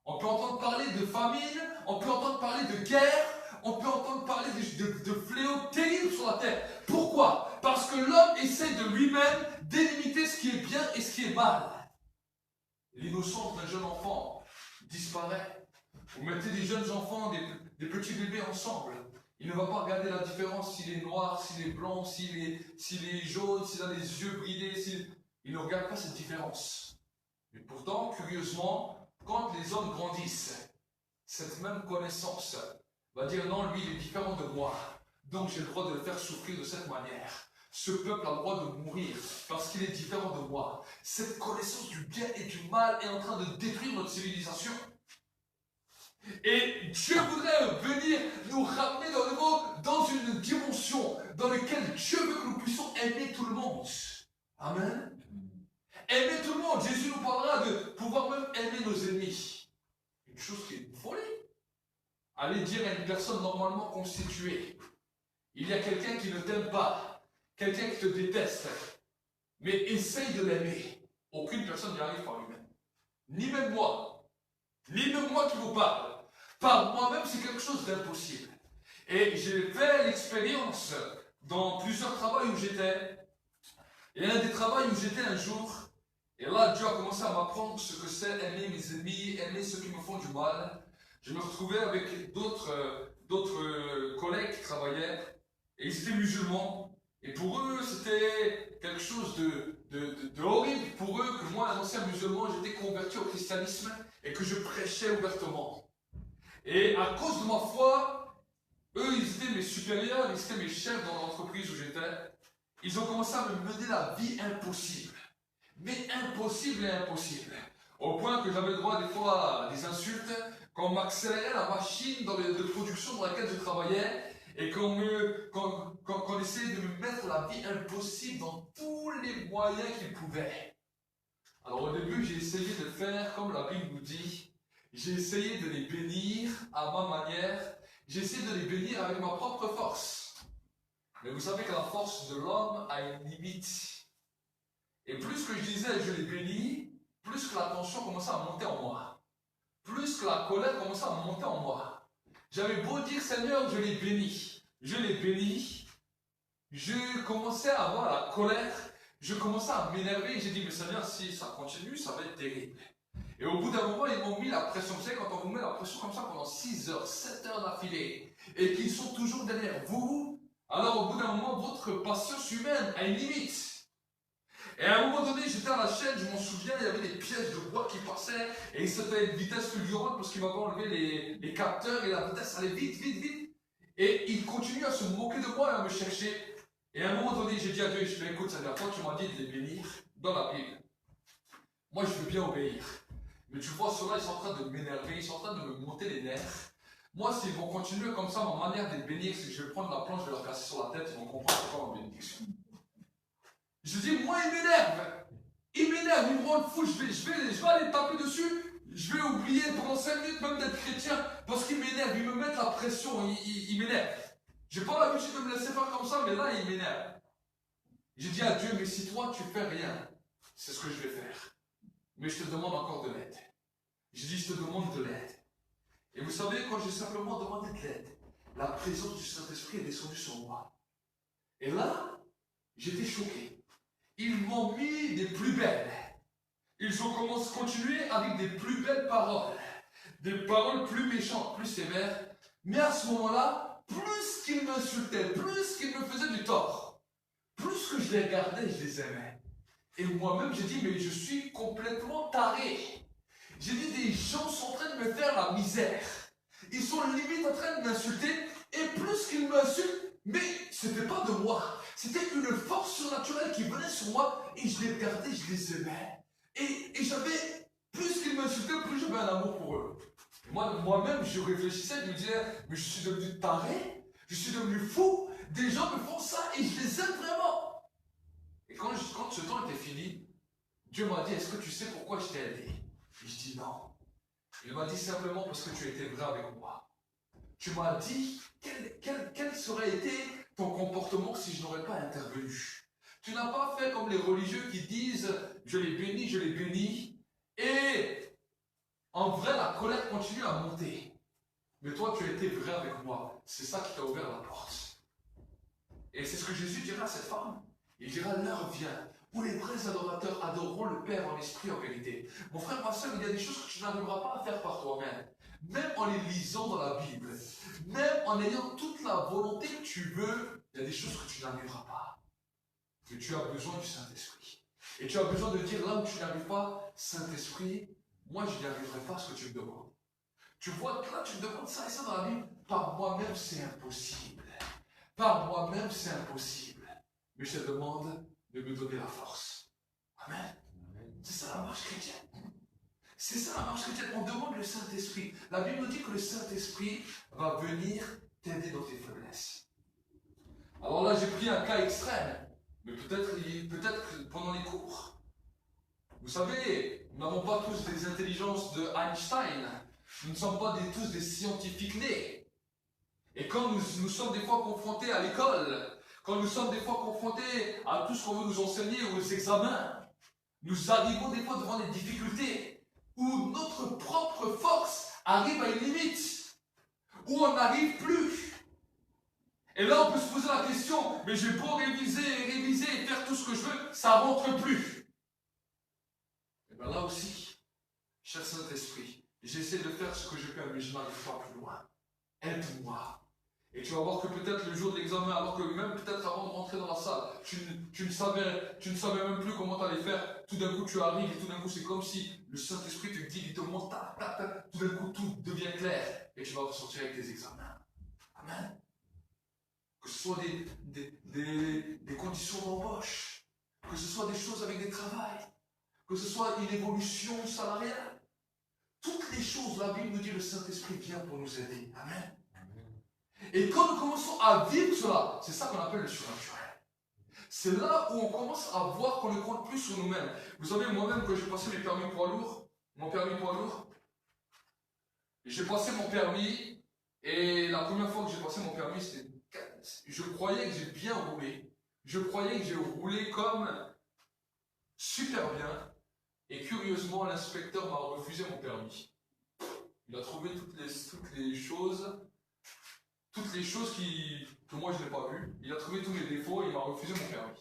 On peut entendre parler de famine, on peut entendre parler de guerre, on peut entendre parler de fléaux terribles sur la terre. Pourquoi? Parce que l'homme essaie de lui-même délimiter ce qui est bien et ce qui est mal. L'innocence d'un jeune enfant disparaît. Vous mettez des jeunes enfants, des petits bébés ensemble. Il ne va pas regarder la différence s'il est noir, s'il est blanc, s'il est jaune, s'il a les yeux bridés. Il ne regarde pas cette différence. Mais pourtant, curieusement, quand les hommes grandissent, cette même connaissance va dire non, lui il est différent de moi, donc j'ai le droit de le faire souffrir de cette manière. Ce peuple a le droit de mourir parce qu'il est différent de moi. Cette connaissance du bien et du mal est en train de détruire notre civilisation. Et Dieu voudrait venir nous ramener de nouveau dans une dimension dans laquelle Dieu veut que nous puissions aimer tout le monde. Amen. Aimer tout le monde. Jésus nous parlera de pouvoir même aimer nos ennemis. Une chose qui est une folie. Allez dire à une personne normalement constituée, il y a quelqu'un qui ne t'aime pas, quelqu'un qui te déteste, mais essaye de l'aimer. Aucune personne n'y arrive par lui-même. Ni même moi qui vous parle. Par moi-même, c'est quelque chose d'impossible. Et j'ai fait l'expérience dans plusieurs travaux où j'étais. Et un des travaux où j'étais un jour, et là Dieu a commencé à m'apprendre ce que c'est aimer mes ennemis, aimer ceux qui me font du mal. Je me retrouvais avec d'autres collègues qui travaillaient, et ils étaient musulmans. Et pour eux, c'était quelque chose de horrible pour eux que moi, un ancien musulman, j'étais converti au christianisme et que je prêchais ouvertement. Et à cause de ma foi, eux, ils étaient mes supérieurs, ils étaient mes chefs dans l'entreprise où j'étais. Ils ont commencé à me mener la vie impossible. Mais impossible et impossible. Au point que j'avais le droit des fois à des insultes, quand on m'accélérait la machine de production dans laquelle je travaillais, et qu'on essayait de me mettre la vie impossible dans tous les moyens qu'ils pouvaient. Alors au début, j'ai essayé de faire comme la Bible nous dit. J'ai essayé de les bénir à ma manière. J'ai essayé de les bénir avec ma propre force. Mais vous savez que la force de l'homme a une limite. Et plus que je disais je les bénis, plus que la tension commençait à monter en moi. Plus que la colère commençait à monter en moi. J'avais beau dire Seigneur, je les bénis. Je les bénis. Je commençais à avoir la colère. Je commençais à m'énerver. J'ai dit mais Seigneur, si ça continue, ça va être terrible. Et au bout d'un moment, ils m'ont mis la pression. Vous savez, quand on vous met la pression comme ça pendant 6 heures, 7 heures d'affilée, et qu'ils sont toujours derrière vous, alors au bout d'un moment, votre patience humaine a une limite. Et à un moment donné, j'étais à la chaîne, je m'en souviens, il y avait des pièces de bois qui passaient, et c'était à une vitesse fulgurante parce qu'il m'avait enlevé les capteurs, et la vitesse allait vite, vite, vite. Et il continue à se moquer de moi et à me chercher. Et à un moment donné, j'ai dit à Dieu, je fais, écoute, Seigneur, toi tu m'as dit de les bénir dans la Bible. Moi, je veux bien obéir. Mais tu vois, ceux-là, ils sont en train de m'énerver, ils sont en train de me monter les nerfs. Moi, s'ils vont continuer comme ça, ma manière de les bénir, c'est que je vais prendre la planche, je vais leur casser sur la tête, ils vont comprendre c'est quoi ma bénédiction. Je dis, moi, ils m'énervent. Ils m'énervent, ils me rendent fou, je vais aller taper dessus. Je vais oublier pendant 5 minutes même d'être chrétien parce qu'ils m'énervent, ils me mettent la pression, ils m'énervent. J'ai pas l'habitude de me laisser faire comme ça, mais là, ils m'énervent. J'ai dit à Dieu, mais si toi, tu fais rien, c'est ce que je vais faire. Mais je te demande encore de l'aide. J'ai dit, je te demande de l'aide. Et vous savez, quand j'ai simplement demandé de l'aide, la présence du Saint-Esprit est descendue sur moi. Et là, j'étais choqué. Ils m'ont mis des plus belles. Ils ont continué avec des plus belles paroles. Des paroles plus méchantes, plus sévères. Mais à ce moment-là, plus qu'ils m'insultaient, plus qu'ils me faisaient du tort, plus que je les regardais, je les aimais. Et moi-même, j'ai dit, mais je suis complètement taré. J'ai dit, des gens sont en train de me faire la misère. Ils sont limite en train de m'insulter. Et plus qu'ils m'insultent, mais c'était pas de moi. C'était une force surnaturelle qui venait sur moi. Et je les regardais, je les aimais. Et j'avais, plus qu'ils m'insultaient, plus j'avais un amour pour eux. Et moi-même, je réfléchissais, je me disais, mais je suis devenu taré. Je suis devenu fou. Des gens me font ça et je les aime vraiment. Et quand ce temps était fini, Dieu m'a dit, est-ce que tu sais pourquoi je t'ai aidé? Je dis non. Il m'a dit simplement parce que tu étais vrai avec moi. Tu m'as dit quel serait été ton comportement si je n'aurais pas intervenu. Tu n'as pas fait comme les religieux qui disent je les bénis, et en vrai la colère continue à monter. Mais toi tu as été vrai avec moi. C'est ça qui t'a ouvert la porte. Et c'est ce que Jésus dira à cette femme. Il dira l'heure vient où les vrais adorateurs adoreront le Père en esprit, en vérité. Mon frère, ma soeur, il y a des choses que tu n'arriveras pas à faire par toi-même. Même en les lisant dans la Bible, même en ayant toute la volonté que tu veux, il y a des choses que tu n'arriveras pas. Que tu as besoin du Saint-Esprit. Et tu as besoin de dire là où tu n'arrives pas, Saint-Esprit, moi je n'y arriverai pas à ce que tu me demandes. Tu vois, là tu me demandes ça et ça dans la Bible. Par moi-même, c'est impossible. Par moi-même, c'est impossible. Mais je te demande de me donner la force. Amen. C'est ça la marche chrétienne. C'est ça la marche chrétienne. On demande le Saint-Esprit. La Bible nous dit que le Saint-Esprit va venir t'aider dans tes faiblesses. Alors là, j'ai pris un cas extrême. Mais peut-être pendant les cours. Vous savez, nous n'avons pas tous des intelligences de Einstein. Nous ne sommes pas tous des scientifiques nés. Et quand nous sommes des fois confrontés à l'école, quand nous sommes des fois confrontés à tout ce qu'on veut nous enseigner aux examens, nous arrivons des fois devant des difficultés où notre propre force arrive à une limite, où on n'arrive plus. Et là, on peut se poser la question, mais j'ai beau réviser et faire tout ce que je veux, ça ne rentre plus. Et bien là aussi, cher Saint-Esprit, j'essaie de faire ce que je peux, mais je n'arrive pas plus loin. Aide-moi. Et tu vas voir que peut-être le jour de l'examen, alors que même peut-être avant de rentrer dans la salle, tu ne savais même plus comment tu allais faire. Tout d'un coup, tu arrives et tout d'un coup, c'est comme si le Saint-Esprit te dit, il te montre, tac, tac, tac. Tout d'un coup, tout devient clair et tu vas ressortir avec tes examens. Amen. Que ce soit des conditions d'embauche, que ce soit des choses avec des travails, que ce soit une évolution salariale. Toutes les choses, la Bible nous dit, le Saint-Esprit vient pour nous aider. Amen. Et quand nous commençons à vivre cela, c'est ça qu'on appelle le surnaturel. C'est là où on commence à voir qu'on ne compte plus sur nous-mêmes. Vous savez, moi-même, quand j'ai passé mes permis poids lourds, j'ai passé mon permis, et la première fois que j'ai passé mon permis, je croyais que j'ai bien roulé. Je croyais que j'ai roulé comme super bien, et curieusement, l'inspecteur m'a refusé mon permis. Il a trouvé toutes les choses que moi je n'ai pas vues. Il a trouvé tous mes défauts et il m'a refusé mon permis.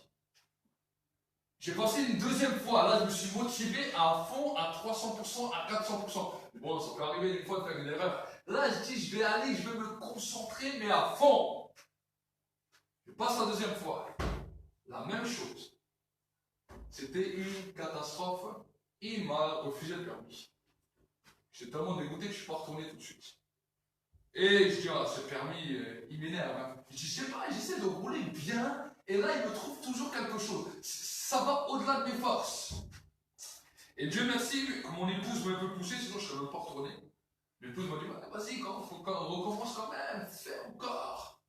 J'ai passé une deuxième fois. Là, je me suis motivé à fond, à 300%, à 400%. Mais bon, ça peut arriver une fois de faire une erreur. Là, je dis, je vais aller, je vais me concentrer, mais à fond. Je passe la deuxième fois. La même chose. C'était une catastrophe. Il m'a refusé le permis. J'étais tellement dégoûté que je ne suis pas retourné tout de suite. Et je dis, ah, ce permis, il m'énerve. Hein. Je dis, je sais pas, j'essaie de rouler bien, et là, il me trouve toujours quelque chose. Ça va au-delà de mes forces. Et Dieu merci, que mon épouse m'a un peu poussé, sinon je ne serais même pas retourné. L'épouse m'a dit, vas-y, recommence quand même, fais encore.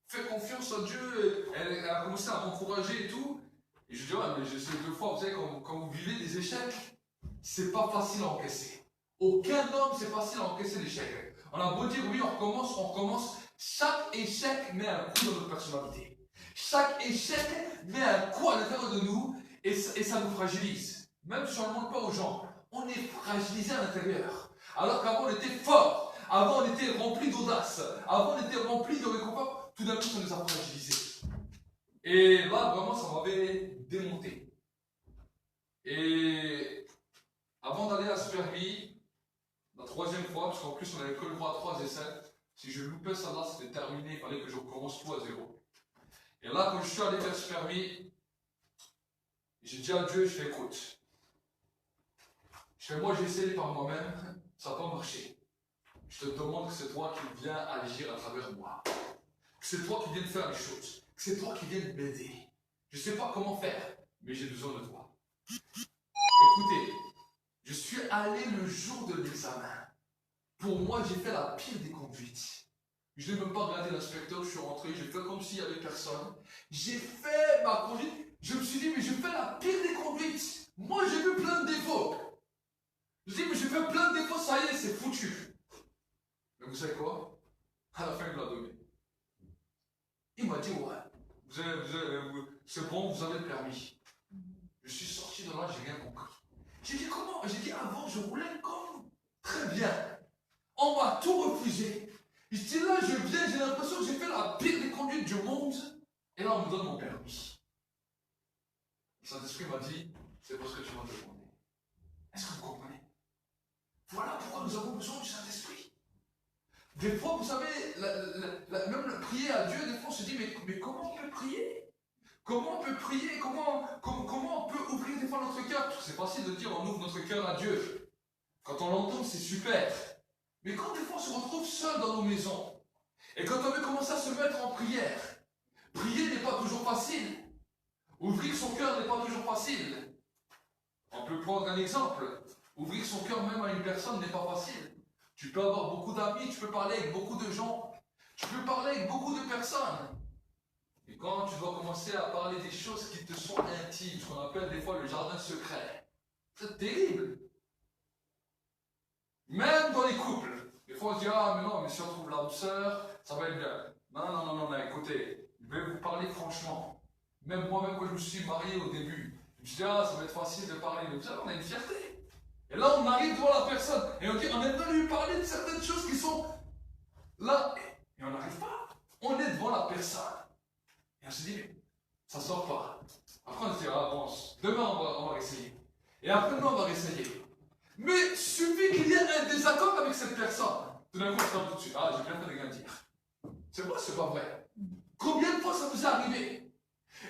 Fais confiance à Dieu. Elle a commencé à m'encourager et tout. Et je dis, ouais, mais je sais deux fois, vous savez, quand vous vivez des échecs, c'est pas facile à encaisser. Aucun homme, c'est facile à encaisser l'échec. On a beau dire, oui, on recommence. Chaque échec met un coup dans notre personnalité. Chaque échec met un coup à l'intérieur de nous et ça nous fragilise. Même si on ne montre pas aux gens, on est fragilisé à l'intérieur. Alors qu'avant, on était fort. Avant, on était rempli d'audace. Avant, on était rempli de réconfort. Tout d'un coup, ça nous a fragilisés. Et là, vraiment, ça m'avait démonté. Et avant d'aller à ce permis, la troisième fois, parce qu'en plus on avait que le droit à 3 essais, si je loupais ça là, c'était terminé, il fallait que je recommence tout à zéro. Et là, quand je suis allé vers ce permis, j'ai dit à Dieu, je fais écoute. Moi j'ai essayé par moi-même, ça n'a pas marché. Je te demande que c'est toi qui viens agir à travers moi. Que c'est toi qui viens faire les choses. Que c'est toi qui viens m'aider. Je ne sais pas comment faire, mais j'ai besoin de toi. Écoutez, je suis allé le jour de l'examen. Pour moi, j'ai fait la pire des conduites. Je n'ai même pas regardé l'inspecteur, je suis rentré, j'ai fait comme s'il n'y avait personne. J'ai fait ma conduite. Je me suis dit, mais je fais la pire des conduites. Moi, j'ai vu plein de défauts. Je me suis dit, mais j'ai fait plein de défauts, ça y est, c'est foutu. Mais vous savez quoi? À la fin, il me l'a donné. Il m'a dit, ouais, c'est bon, vous avez le permis. Je suis sorti de là, j'ai rien compris. J'ai dit comment? J'ai dit avant, je roulais comme très bien. On m'a tout refusé. Je dis là, je viens, j'ai l'impression que j'ai fait la pire des conduites du monde. Et là, on me donne mon permis. Le Saint-Esprit m'a dit, c'est parce que tu m'as demandé. Est-ce que vous comprenez? Voilà pourquoi nous avons besoin du Saint-Esprit. Des fois, vous savez, même prier à Dieu, des fois on se dit, mais comment on peut prier? Comment on peut prier? Comment on peut ouvrir des fois notre cœur? C'est facile de dire on ouvre notre cœur à Dieu. Quand on l'entend, c'est super. Mais quand des fois on se retrouve seul dans nos maisons, et quand on veut commencer à se mettre en prière, prier n'est pas toujours facile. Ouvrir son cœur n'est pas toujours facile. On peut prendre un exemple. Ouvrir son cœur même à une personne n'est pas facile. Tu peux avoir beaucoup d'amis, tu peux parler avec beaucoup de gens, tu peux parler avec beaucoup de personnes. Et quand tu dois commencer à parler des choses qui te sont intimes, ce qu'on appelle des fois le jardin secret, c'est terrible. Même dans les couples, des fois on se dit, ah mais non, mais si on trouve l'âme sœur, ça va être bien. Non, écoutez, je vais vous parler franchement. Même moi-même quand je me suis marié au début, je me suis dit, ah ça va être facile de parler, mais vous savez, on a une fierté. Et là on arrive devant la personne, et on dit, on aimerait lui parler de certaines choses qui sont là, et on n'arrive pas. On est devant la personne. Et on se dit, mais ça sort pas. Après on se dit, ah bon, demain on va essayer. Et après-demain on va réessayer. Mais suffit qu'il y ait un désaccord avec cette personne. Tout d'un coup, on se tout de suite. Ah, j'ai bien fait de rien dire. C'est vrai, c'est pas vrai. Combien de fois ça vous est arrivé?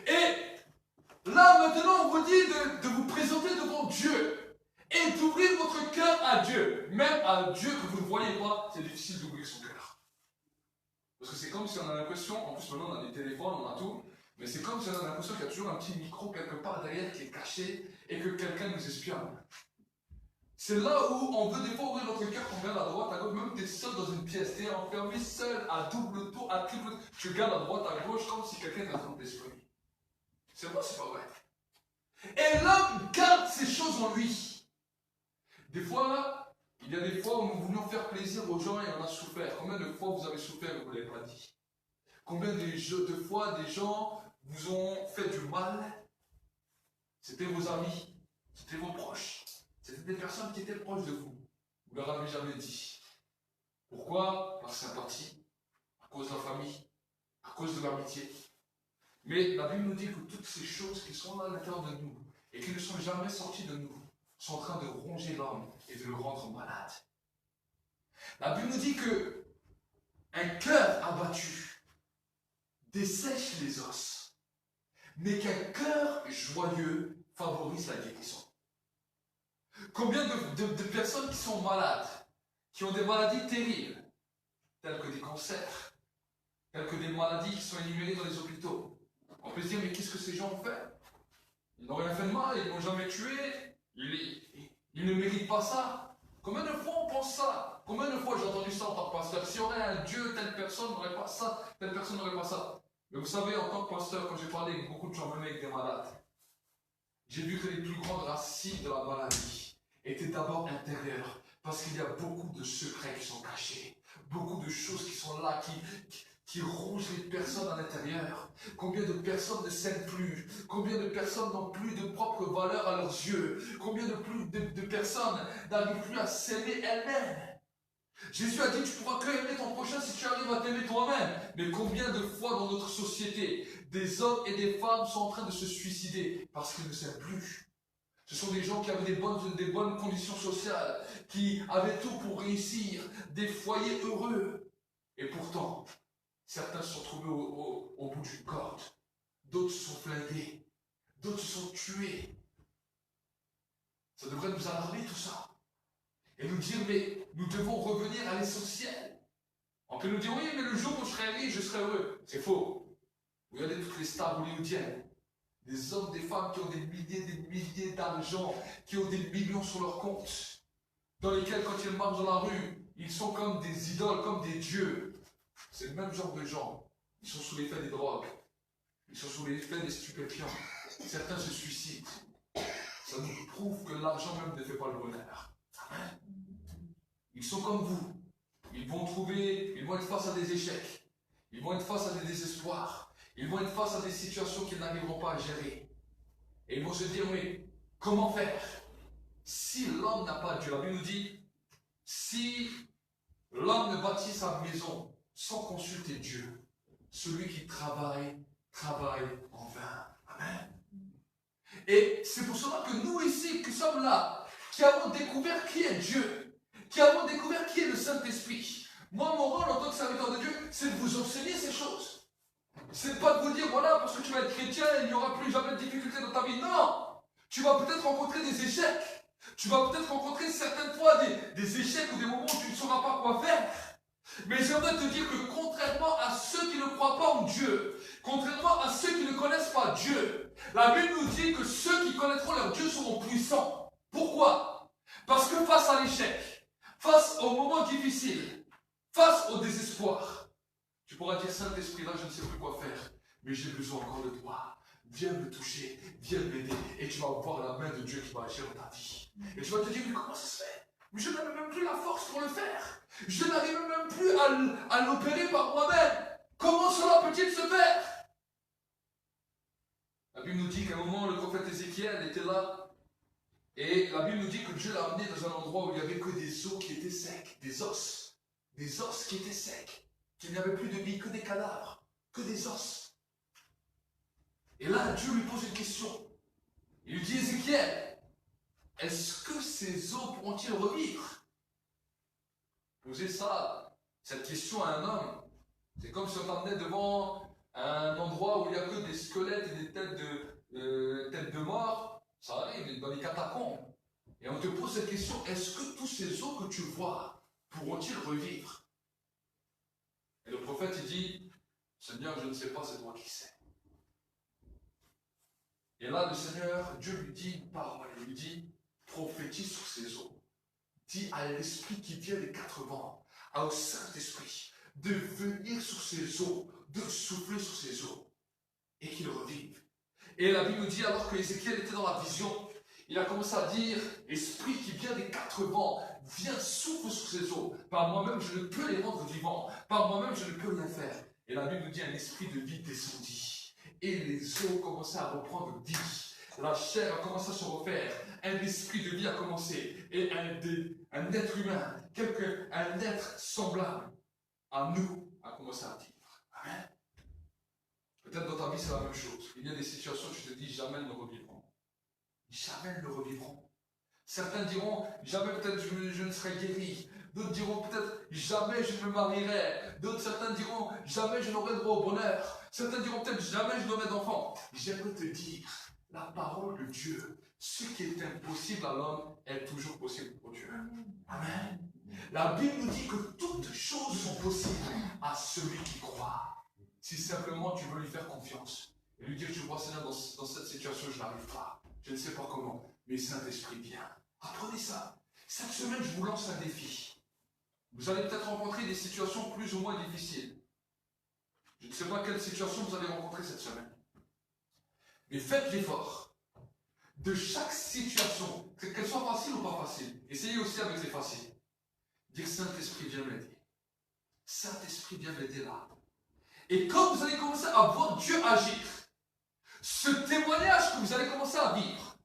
Et là, maintenant, on vous dit de vous présenter devant Dieu et d'ouvrir votre cœur à Dieu. Même à Dieu que vous ne voyez pas, c'est difficile d'ouvrir son cœur. Parce que c'est comme si on a l'impression, en plus maintenant on a des téléphones, on a tout, mais c'est comme si on a l'impression qu'il y a toujours un petit micro quelque part derrière qui est caché et que quelqu'un nous espionne. C'est là où on veut des fois ouvrir notre cœur, on regarde à droite, à gauche, même tu es seul dans une pièce, tu es enfermé seul, à double tour, à triple tour, tu regardes à droite, à gauche, comme si quelqu'un est en train de t'espionner. C'est vrai, c'est pas vrai. Et l'homme garde ces choses en lui. Des fois, il y a des fois où nous voulions faire plaisir aux gens et on a souffert. Combien de fois vous avez souffert et vous ne l'avez pas dit? Combien de fois des gens vous ont fait du mal? C'était vos amis, c'était vos proches, c'était des personnes qui étaient proches de vous. Vous ne leur avez jamais dit. Pourquoi? Par sympathie, à cause de la famille, à cause de l'amitié. Mais la Bible nous dit que toutes ces choses qui sont là à l'intérieur de nous et qui ne sont jamais sorties de nous sont en train de ronger l'homme et de le rendre malade. La Bible nous dit que un cœur abattu dessèche les os, mais qu'un cœur joyeux favorise la guérison. Combien de personnes qui sont malades, qui ont des maladies terribles, telles que des cancers, telles que des maladies qui sont énumérées dans les hôpitaux. On peut se dire, mais qu'est-ce que ces gens ont fait? Ils n'ont rien fait de mal, ils n'ont jamais tué, ils ne méritent pas ça. Combien de fois on pense ça? Combien de fois j'ai entendu ça en tant que pasteur? Si on aurait un Dieu, telle personne n'aurait pas ça, telle personne n'aurait pas ça. Mais vous savez, en tant que pasteur, quand j'ai parlé avec beaucoup de gens, même avec des malades, j'ai vu que les plus grandes racines de la maladie étaient d'abord intérieures, parce qu'il y a beaucoup de secrets qui sont cachés, beaucoup de choses qui sont là, qui rongent les personnes à l'intérieur. Combien de personnes ne s'aiment plus? Combien de personnes n'ont plus de propre valeur à leurs yeux? Combien de personnes n'arrivent plus à s'aimer elles-mêmes? Jésus a dit, tu pourras que aimer ton prochain si tu arrives à t'aimer toi-même. Mais combien de fois dans notre société, des hommes et des femmes sont en train de se suicider parce qu'ils ne s'aiment plus? Ce sont des gens qui avaient des bonnes conditions sociales, qui avaient tout pour réussir, des foyers heureux. Et pourtant, certains se sont trouvés au bout d'une corde. D'autres se sont flingués. D'autres se sont tués. Ça devrait nous alarmer tout ça. Et nous dire, mais nous devons revenir à l'essentiel. On peut nous dire, oui, mais le jour où je serai riche, je serai heureux. C'est faux. Regardez toutes les stars hollywoodiennes. Des hommes, des femmes qui ont des milliers d'argent, qui ont des millions sur leur compte, dans lesquels, quand ils marchent dans la rue, ils sont comme des idoles, comme des dieux. C'est le même genre de gens. Ils sont sous l'effet des drogues. Ils sont sous l'effet des stupéfiants. Certains se suicident. Ça nous prouve que l'argent même ne fait pas le bonheur. Amen. Ils sont comme vous. Ils vont être face à des échecs. Ils vont être face à des désespoirs. Ils vont être face à des situations qu'ils n'arriveront pas à gérer. Et ils vont se dire, mais comment faire? Si l'homme n'a pas Dieu, la Bible nous dit, si l'homme ne bâtit sa maison sans consulter Dieu, celui qui travaille en vain. Amen. Et c'est pour cela que nous ici, qui sommes là, qui avons découvert qui est Dieu, qui avons découvert qui est le Saint-Esprit. Moi, mon rôle en tant que serviteur de Dieu, c'est de vous enseigner ces choses. C'est pas de vous dire, voilà, parce que tu vas être chrétien, il n'y aura plus jamais de difficultés dans ta vie. Non! Tu vas peut-être rencontrer des échecs. Tu vas peut-être rencontrer certaines fois des échecs ou des moments où tu ne sauras pas quoi faire. Mais j'aimerais te dire que contrairement à ceux qui ne croient pas en Dieu, contrairement à ceux qui ne connaissent pas Dieu, la Bible nous dit que ceux qui connaîtront leur Dieu seront puissants. Pourquoi? Parce que face à l'échec, face aux moments difficiles, face au désespoir, tu pourras dire, Saint-Esprit, là je ne sais plus quoi faire, mais j'ai besoin encore de toi. Viens me toucher, viens m'aider, et tu vas voir la main de Dieu qui va agir dans ta vie. Et tu vas te dire, mais comment ça se fait? Mais je n'avais même plus la force pour le faire. Je n'arrive même plus à l'opérer par moi-même. Comment cela peut-il se faire? La Bible nous dit qu'à un moment, le prophète Ézéchiel était là. Et la Bible nous dit que Dieu l'a amené dans un endroit où il n'y avait que des os qui étaient secs, des os qui étaient secs, qu'il n'y avait plus de vie, que des cadavres, que des os. Et là, Dieu lui pose une question. Il lui dit, Ézéchiel, est-ce que ces os pourront-ils revivre? Poser cette question à un homme, c'est comme si on t'emmenait devant un endroit où il n'y a que des squelettes et des têtes de mort. Ça arrive dans les catacombes. Et on te pose cette question, est-ce que tous ces os que tu vois pourront-ils revivre? Et le prophète il dit, Seigneur, je ne sais pas, c'est toi qui sais. Et là, le Seigneur, Dieu lui dit une parole, il lui dit, prophétise sur ces eaux. Dis à l'esprit qui vient des quatre vents, au Saint-Esprit, de venir sur ces eaux, de souffler sur ces eaux, et qu'il revive. Et la Bible nous dit, alors que Ézéchiel était dans la vision, il a commencé à dire, esprit qui vient des quatre vents, viens, souffle sur ces eaux. Par moi-même, je ne peux les rendre vivants. Par moi-même, je ne peux rien faire. Et la Bible nous dit, un esprit de vie descendit. Et les eaux commençaient à reprendre vie. La chair a commencé à se refaire. Un esprit de vie a commencé. Et un être humain, un être semblable à nous, a commencé à vivre. Amen. Peut-être dans ta vie, c'est la même chose. Il y a des situations où tu te dis, jamais elles ne revivront. Jamais elles ne revivront. Certains diront, jamais peut-être je ne serai guéri. D'autres diront peut-être, jamais je ne me marierai. Certains diront, jamais je n'aurai droit au bonheur. Certains diront peut-être, jamais je n'aurai d'enfant. J'aimerais te dire, la parole de Dieu, ce qui est impossible à l'homme est toujours possible pour Dieu. Amen. La Bible nous dit que toutes choses sont possibles à celui qui croit. Si simplement tu veux lui faire confiance et lui dire, tu vois Seigneur, dans cette situation, je n'arrive pas. Je ne sais pas comment, mais Saint-Esprit vient. Apprenez ça. Cette semaine, je vous lance un défi. Vous allez peut-être rencontrer des situations plus ou moins difficiles. Je ne sais pas quelle situation vous allez rencontrer cette semaine. Mais faites l'effort de chaque situation, qu'elle soit facile ou pas facile. Essayez aussi avec les faciles. Dire Saint-Esprit, viens m'aider. Saint-Esprit, viens m'aider là. Et quand vous allez commencer à voir Dieu agir, ce témoignage que vous allez commencer à vivre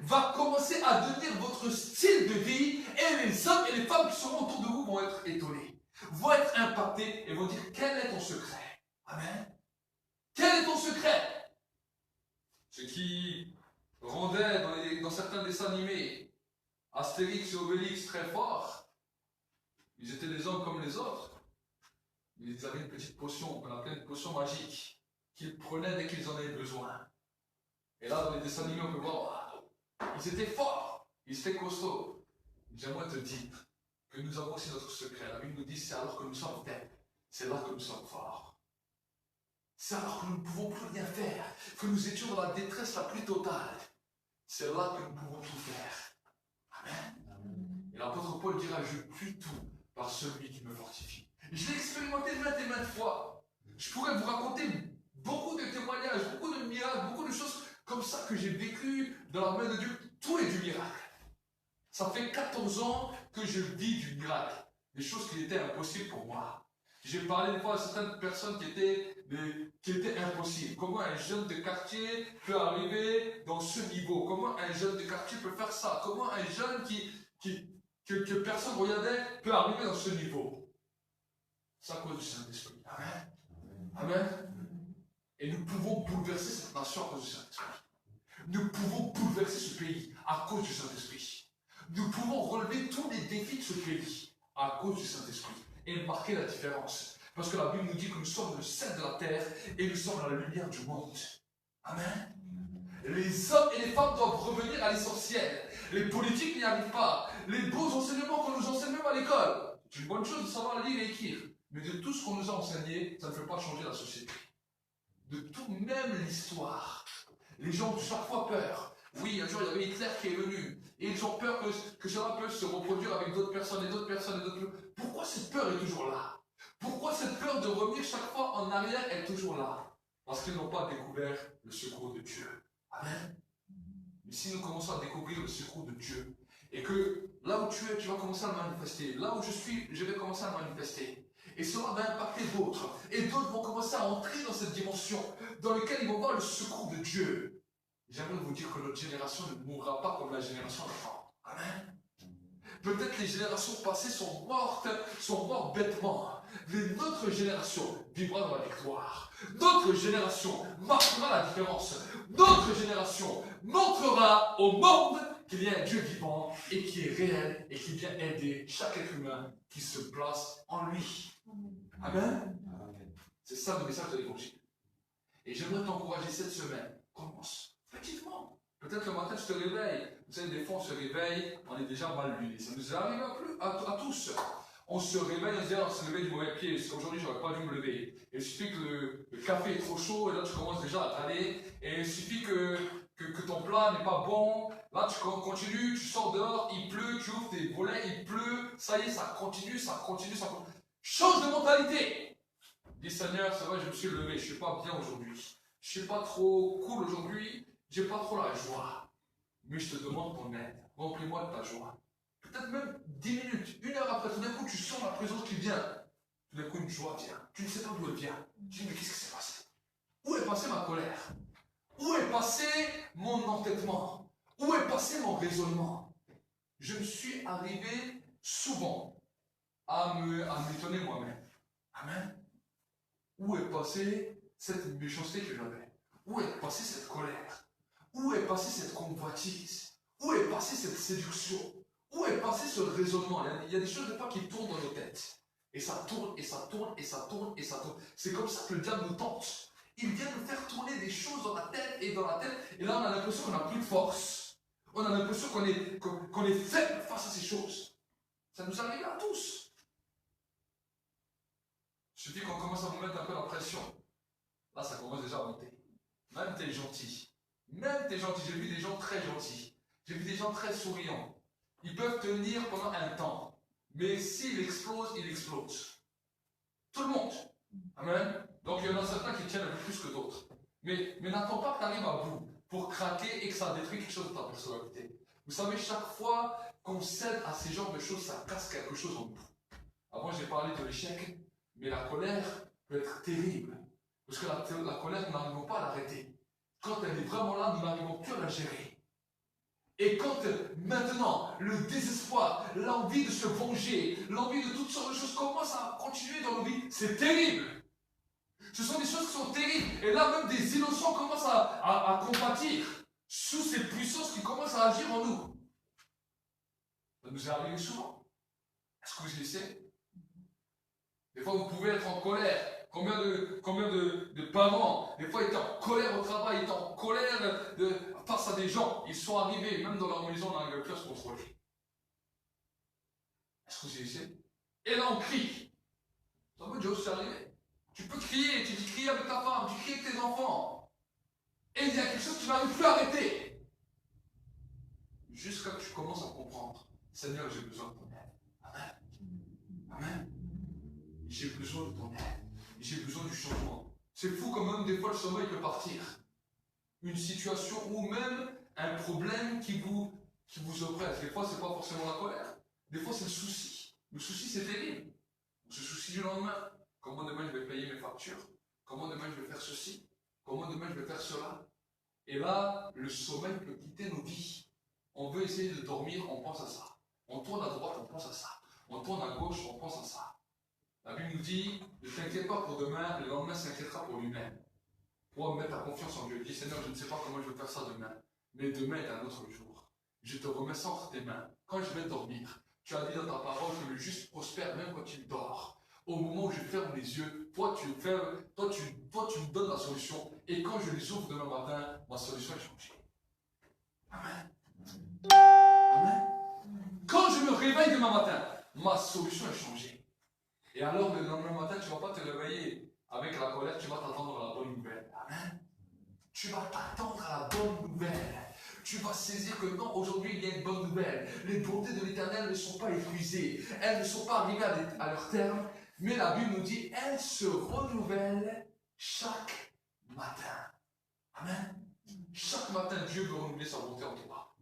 va commencer à devenir votre style de vie et les hommes et les femmes qui seront autour de vous vont être étonnés, vont être impactés et vont dire quel est ton secret? Amen. Quel est ton secret? Ce qui rendait dans certains dessins animés Astérix et Obélix très forts, ils étaient des hommes comme les autres. Ils avaient une petite potion, qu'on appelait une potion magique, qu'ils prenaient dès qu'ils en avaient besoin. Et là, dans les dessins animés, on peut voir, ils étaient forts, ils étaient costauds. J'aimerais te dire que nous avons aussi notre secret. La Bible nous dit, c'est alors que nous sommes faibles, c'est là que nous sommes forts. C'est alors que nous ne pouvons plus rien faire, que nous étions dans la détresse la plus totale. C'est là que nous pouvons tout faire. Amen. Et l'apôtre Paul dira, je puis tout par celui qui me fortifie. Je l'ai expérimenté maintes et maintes fois. Je pourrais vous raconter beaucoup de témoignages, beaucoup de miracles, beaucoup de choses comme ça que j'ai vécues dans la main de Dieu. Tout est du miracle. Ça fait 14 ans que je vis du miracle. Des choses qui étaient impossibles pour moi. J'ai parlé une fois à certaines personnes qui étaient impossibles. Comment un jeune de quartier peut arriver dans ce niveau? Comment un jeune de quartier peut faire ça? Comment un jeune que personne ne regardait peut arriver dans ce niveau? C'est à cause du Saint-Esprit. Amen. Amen. Et nous pouvons bouleverser cette nation à cause du Saint-Esprit. Nous pouvons bouleverser ce pays à cause du Saint-Esprit. Nous pouvons relever tous les défis de ce pays à cause du Saint-Esprit et marquer la différence. Parce que la Bible nous dit que nous sommes le sel de la terre et nous sommes la lumière du monde. Amen. Les hommes et les femmes doivent revenir à l'essentiel. Les politiques n'y arrivent pas. Les beaux enseignements qu'on nous enseigne même à l'école. C'est une bonne chose de savoir lire et écrire. Mais de tout ce qu'on nous a enseigné, ça ne fait pas changer la société. De tout, même l'histoire. Les gens ont chaque fois peur. Oui, un jour, il y avait Hitler qui est venu. Et ils ont peur que cela peut se reproduire avec d'autres personnes et d'autres personnes et d'autres. Pourquoi cette peur est toujours là? Pourquoi cette peur de revenir chaque fois en arrière est toujours là? Parce qu'ils n'ont pas découvert le secours de Dieu. Amen. Mais si nous commençons à découvrir le secours de Dieu, et que là où tu es, tu vas commencer à le manifester. Là où je suis, je vais commencer à le manifester. Et cela va impacter d'autres. Et d'autres vont commencer à entrer dans cette dimension dans laquelle ils vont voir le secours de Dieu. J'aimerais vous dire que notre génération ne mourra pas comme la génération d'avant. Amen. Peut-être les générations passées sont mortes bêtement. Mais notre génération vivra dans la victoire. Notre génération marquera la différence. Notre génération montrera au monde qu'il y a un Dieu vivant et qui est réel et qui vient aider chaque être humain qui se place en lui. Amen. C'est ça le message de l'évangile. Et j'aimerais t'encourager cette semaine. Commence petitement. Peut-être le matin tu te réveilles. Vous savez, des fois on se réveille, on est déjà mal luné. Ça nous arrive à tous. On se réveille, on se dit, on se réveille du mauvais pied. Aujourd'hui, j'aurais pas dû me lever. Et il suffit que le café est trop chaud, et là tu commences déjà à t'aller. Et il suffit que ton plat n'est pas bon. Là, tu continues, tu sors dehors, il pleut, tu ouvres tes volets, il pleut. Ça y est, ça continue. Change de mentalité. Dis Seigneur, c'est vrai, je me suis levé, je ne suis pas bien aujourd'hui. je suis pas trop cool aujourd'hui, j'ai pas trop la joie. Mais je te demande ton aide. Remplis-moi de ta joie. Peut-être même 10 minutes, 1 heure après, tout d'un coup, tu sens la présence qui vient. Tout d'un coup, une joie vient. Tu ne sais pas d'où elle vient. Tu dis, mais qu'est-ce qui s'est passé? Où est passée ma colère? Où est passé mon entêtement? Où est passé mon raisonnement? Je me suis arrivé souvent à m'étonner moi-même. Amen. Où est passée cette méchanceté que j'avais? Où est passée cette colère? Où est passée cette convoitise? Où est passée cette séduction? Où est passé ce raisonnement? Il y a des choses des fois qui tournent dans nos têtes. Et ça tourne, et ça tourne, et ça tourne, et ça tourne. C'est comme ça que le diable nous tente. Il vient nous faire tourner des choses dans la tête et dans la tête. Et là, on a l'impression qu'on n'a plus de force. On a l'impression qu'on est faible face à ces choses. Ça nous arrive à tous. Il suffit qu'on commence à vous mettre un peu la pression. Là, ça commence déjà à monter. Même t'es gentil. Même t'es gentil. J'ai vu des gens très gentils. J'ai vu des gens très souriants. Ils peuvent tenir pendant un temps. Mais s'il explose, il explose. Tout le monde. Amen. Donc il y en a certains qui tiennent un peu plus que d'autres. Mais n'attends pas que tu arrives à bout pour craquer et que ça détruit quelque chose de ta personnalité. Vous savez, chaque fois qu'on cède à ces genres de choses, ça casse quelque chose en nous. Avant, j'ai parlé de l'échec, mais la colère peut être terrible. Parce que la colère, nous n'arrivons pas à l'arrêter. Quand elle est vraiment là, nous n'arrivons plus à la gérer. Et quand maintenant le désespoir, l'envie de se venger, l'envie de toutes sortes de choses commence à continuer dans nos vies, c'est terrible. Ce sont des choses qui sont terribles. Et là même des innocents commencent à compatir sous ces puissances qui commencent à agir en nous. Ça nous est arrivé souvent. Est-ce que vous y savez? Des fois vous pouvez être en colère. Combien de parents, des fois, étaient en colère au travail, étaient en colère face à des gens. Ils sont arrivés, même dans leur maison, on n'arrive plus à se contrôler. Est-ce que vous essayez? Et là, on crie. Ça veut dire, c'est arrivé. Tu peux crier, tu dis crier avec ta femme, tu cries avec tes enfants. Et il y a quelque chose que tu n'arrives plus à arrêter. Jusqu'à ce que tu commences à comprendre. Seigneur, j'ai besoin de ton aide. Amen. Amen. J'ai besoin de ton aide. J'ai besoin du changement. C'est fou quand même, des fois le sommeil peut partir. Une situation ou même un problème qui vous oppresse. Des fois, ce n'est pas forcément la colère. Des fois, c'est le souci. Le souci, c'est terrible. On se soucie du lendemain. Comment demain je vais payer mes factures? Comment demain je vais faire ceci? Comment demain je vais faire cela? Et là, le sommeil peut quitter nos vies. On veut essayer de dormir, on pense à ça. On tourne à droite, on pense à ça. On tourne à gauche, on pense à ça. La Bible nous dit, ne t'inquiète pas pour demain, le lendemain s'inquiétera pour lui-même. Pour mettre ta confiance en Dieu. Dis, Seigneur, je ne sais pas comment je vais faire ça demain, mais demain est un autre jour. Je te remets ça entre tes mains. Quand je vais dormir, tu as dit dans ta parole que le juste prospère même quand il dort. Au moment où je ferme les yeux, toi tu me donnes la solution, et quand je les ouvre demain matin, ma solution est changée. Amen. Amen. Quand je me réveille demain matin, ma solution est changée. Et alors, le lendemain matin, tu ne vas pas te réveiller avec la colère, tu vas t'attendre à la bonne nouvelle. Amen. Tu vas t'attendre à la bonne nouvelle. Tu vas saisir que non, aujourd'hui, il y a une bonne nouvelle. Les bontés de l'Éternel ne sont pas épuisées. Elles ne sont pas arrivées à leur terme. Mais la Bible nous dit, elles se renouvellent chaque matin. Amen. Chaque matin, Dieu veut renouveler sa bonté en toi.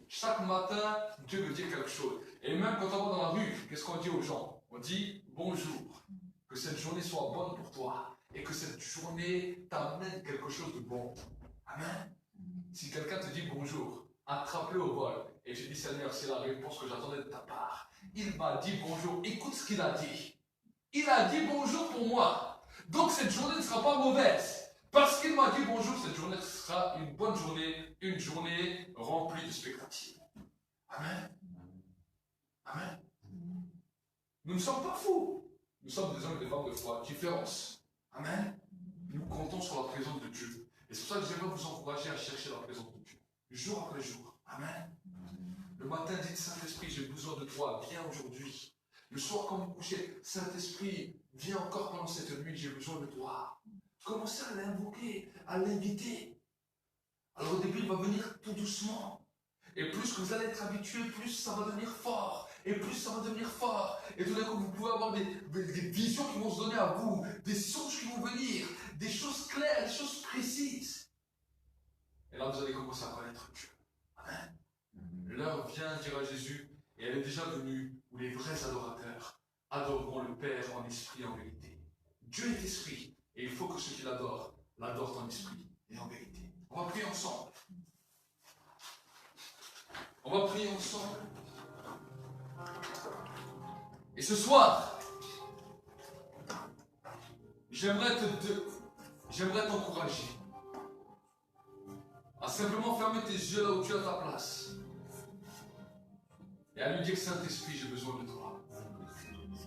Chaque matin, Dieu veut dire quelque chose. Et même quand on va dans la rue, qu'est-ce qu'on dit aux gens? On dit bonjour, que cette journée soit bonne pour toi et que cette journée t'amène quelque chose de bon. Amen. Si quelqu'un te dit bonjour, attrape-le au vol et je dis Seigneur, c'est la réponse que j'attendais de ta part. Il m'a dit bonjour, écoute ce qu'il a dit. Il a dit bonjour pour moi. Donc cette journée ne sera pas mauvaise. Parce qu'il m'a dit bonjour, cette journée sera une bonne journée, une journée remplie de spectacles. Amen. Amen. Nous ne sommes pas fous. Nous sommes des hommes et des femmes de foi. Différence. Amen. Nous comptons sur la présence de Dieu. Et c'est pour ça que j'aimerais vous encourager à chercher la présence de Dieu. Jour après jour. Amen. Le matin, dites Saint-Esprit, j'ai besoin de toi. Viens aujourd'hui. Le soir, quand vous couchez, Saint-Esprit, viens encore pendant cette nuit. J'ai besoin de toi. Commencez à l'invoquer, à l'inviter. Alors au début, il va venir tout doucement. Et plus que vous allez être habitué, plus ça va devenir fort. Et plus ça va devenir fort. Et tout d'un coup, vous pouvez avoir des visions qui vont se donner à vous, des songes qui vont venir, des choses claires, des choses précises. là vous allez commencer à connaître Dieu. Amen. L'heure vient, dira Jésus, et elle est déjà venue, où les vrais adorateurs adoreront le Père en esprit et en vérité. Dieu est esprit, et il faut que ceux qui l'adorent en esprit et en vérité. On va prier ensemble. On va prier ensemble. Et ce soir, j'aimerais t'encourager à simplement fermer tes yeux là où tu as ta place et à lui dire, Saint-Esprit, j'ai besoin de toi.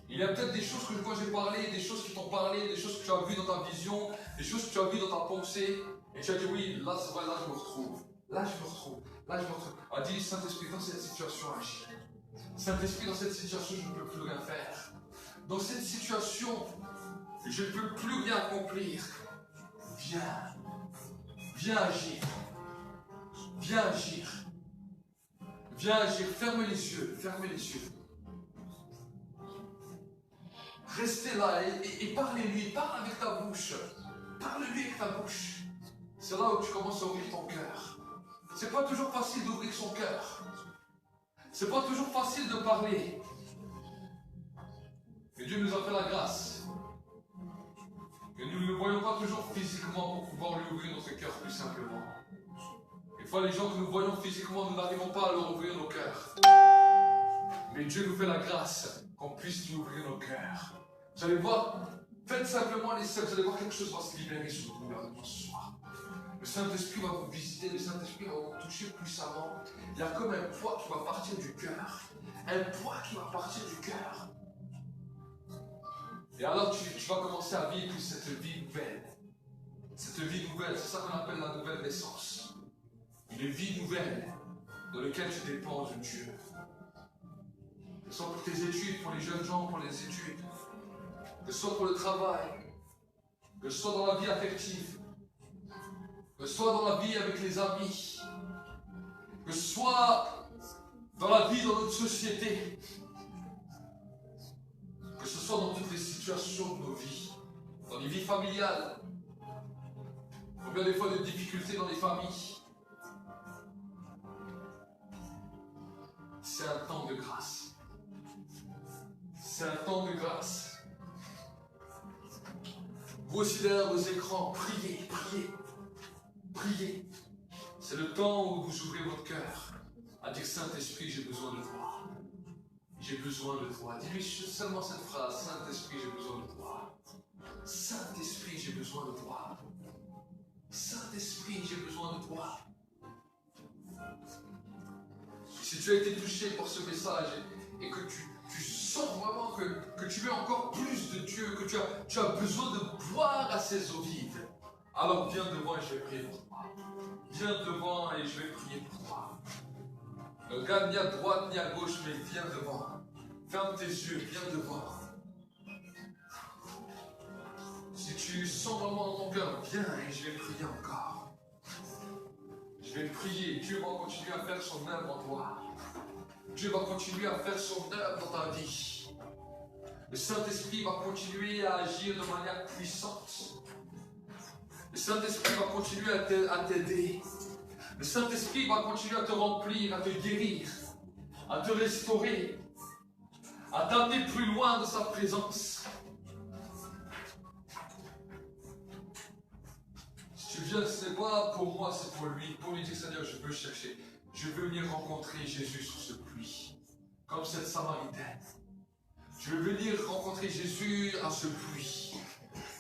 Il y a peut-être des choses que moi j'ai parlé, des choses qui t'ont parlé, des choses que tu as vues dans ta vision, des choses que tu as vues dans ta pensée, et tu as dit, oui, là c'est vrai, là je me retrouve. Là je me retrouve. Là je me retrouve. Ah, dis, Saint-Esprit, dans cette situation, agis. Saint-Esprit, dans cette situation, je ne peux plus rien faire. Dans cette situation, je ne peux plus rien accomplir. Viens. Viens agir. Viens agir. Viens agir. Ferme les yeux. Fermez les yeux. Restez là et parlez-lui. Parle avec ta bouche. Parle-lui avec ta bouche. C'est là où tu commences à ouvrir ton cœur. C'est pas toujours facile d'ouvrir son cœur. C'est pas toujours facile de parler. Mais Dieu nous a fait la grâce. Que nous ne le voyons pas toujours physiquement pour pouvoir lui ouvrir notre cœur plus simplement. Des fois, les gens que nous voyons physiquement, nous n'arrivons pas à leur ouvrir nos cœurs. Mais Dieu nous fait la grâce qu'on puisse lui ouvrir nos cœurs. Vous allez voir, faites simplement les sept, vous allez voir quelque chose va se libérer sur le gouvernement ce soir. Le Saint-Esprit va vous visiter, le Saint-Esprit va vous toucher puissamment. Il y a comme un poids qui va partir du cœur. Un poids qui va partir du cœur. Et alors tu vas commencer à vivre cette vie nouvelle. Cette vie nouvelle, c'est ça qu'on appelle la nouvelle naissance. Une vie nouvelle dans laquelle tu dépends de Dieu. Que ce soit pour tes études, pour les jeunes gens, pour les études. Que ce soit pour le travail. Que ce soit dans la vie affective. Que ce soit dans la vie avec les amis. Que ce soit dans la vie dans notre société. Que ce soit dans toutes les situations de nos vies. Dans les vies familiales. Combien des fois de difficultés dans les familles. C'est un temps de grâce. C'est un temps de grâce. Vous aussi derrière vos écrans, priez, priez, priez. C'est le temps où vous ouvrez votre cœur à dire, Saint-Esprit, j'ai besoin de toi. J'ai besoin de toi. Dis-lui seulement cette phrase, Saint-Esprit, j'ai besoin de toi. Saint-Esprit, j'ai besoin de toi. Saint-Esprit, j'ai besoin de toi. Si tu as été touché par ce message et que tu sens vraiment que tu veux encore plus de Dieu, que tu as besoin de boire à ses eaux vives, alors viens devant et je vais prier pour toi. Viens devant et je vais prier pour toi. Ne regarde ni à droite ni à gauche, mais viens devant. Ferme tes yeux, viens devant. Si tu sens vraiment dans ton cœur, viens et je vais prier encore. Je vais prier, Dieu va continuer à faire son œuvre en toi. Dieu va continuer à faire son œuvre dans ta vie. Le Saint-Esprit va continuer à agir de manière puissante. Le Saint-Esprit va continuer à t'aider. Le Saint-Esprit va continuer à te remplir, à te guérir, à te restaurer, à t'amener plus loin de sa présence. Si tu viens, ce n'est pas pour moi, c'est pour lui. Pour lui dire, Seigneur, je veux chercher. Je veux venir rencontrer Jésus sur ce puits, comme cette Samaritaine. Je veux venir rencontrer Jésus à ce puits.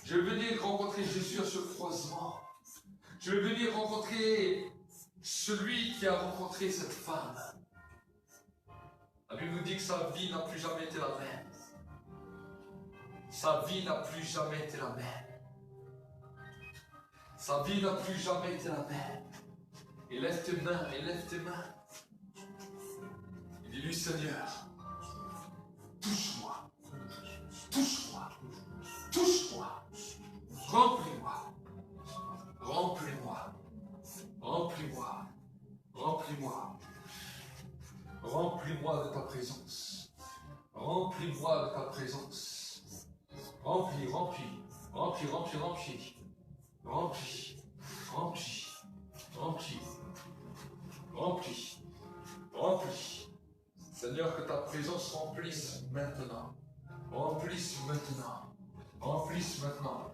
Je veux venir rencontrer Jésus à ce croisement. Je veux venir rencontrer celui qui a rencontré cette femme. La Bible nous dit que sa vie n'a plus jamais été la même. Sa vie n'a plus jamais été la même. Sa vie n'a plus jamais été la même. Et lève tes mains, et lève tes mains. Et dis-lui, Seigneur, touche-moi, touche-moi, touche-moi, remplis-moi, remplis-moi, remplis-moi, remplis-moi, remplis-moi de ta présence, remplis-moi de ta présence, remplis, remplis, remplis, remplis, remplis, remplis, remplis. Remplis. Remplis. Remplis. Seigneur, que ta présence remplisse maintenant. Remplisse maintenant. Remplisse maintenant.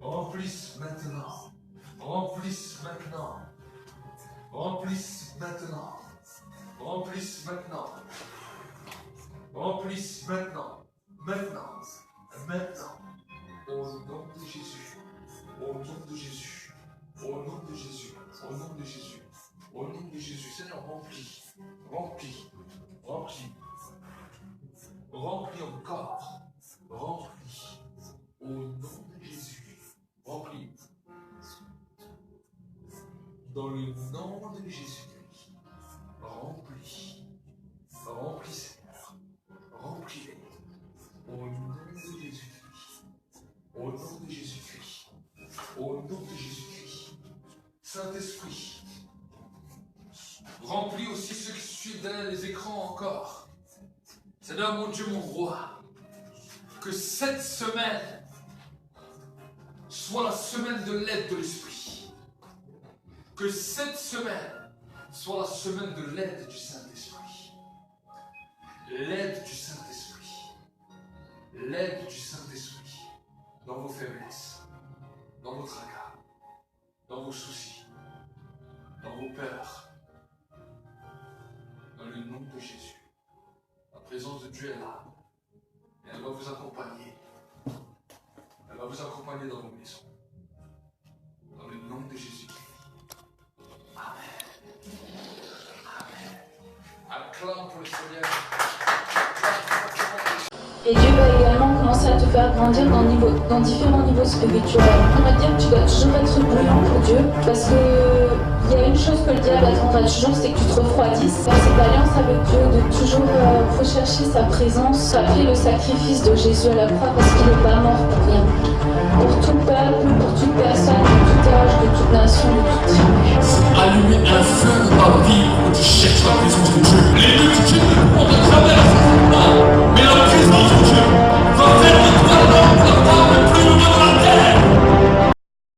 Remplisse maintenant. Remplisse maintenant. Remplisse maintenant. Remplisse maintenant. Remplisse maintenant. Maintenant. Maintenant. Au nom de Jésus. Au nom de Jésus. Au nom de Jésus. Au nom de Jésus. Au nom de Jésus. Seigneur, remplis. Remplis. Remplis. Remplis encore. Remplis. Au nom de Jésus. Remplis. Dans le nom de Jésus-Christ. Remplis. Remplis, Seigneur. Remplis-les. Au nom de Jésus-Christ. Au nom de Jésus-Christ. Au nom de Jésus-Christ. Saint-Esprit. Remplis aussi ceux qui suivent derrière les écrans encore. Seigneur, mon Dieu, mon roi. Que cette semaine soit la semaine de l'aide de l'Esprit. Que cette semaine soit la semaine de l'aide du Saint-Esprit. L'aide du Saint-Esprit. L'aide du Saint-Esprit dans vos faiblesses, dans vos tracas, dans vos soucis, dans vos peurs. Dans le nom de Jésus. La présence de Dieu est là. Et elle va vous accompagner. Elle va vous accompagner dans vos maisons. Dans le nom de Jésus-Christ. Amen. Amen. Acclame pour le Seigneur. Et Dieu va également commencer à te faire grandir dans différents niveaux spirituels. On va dire que tu dois toujours être bouillant pour Dieu, parce que il y a une chose que le diable attendra toujours, c'est que tu te refroidisses. Dans cette alliance avec Dieu, de toujours rechercher sa présence, rappeler le sacrifice de Jésus à la croix, parce qu'il n'est pas mort pour rien. Pour tout peuple, pour toute personne, de tout âge, de toute nation, de toute tribu.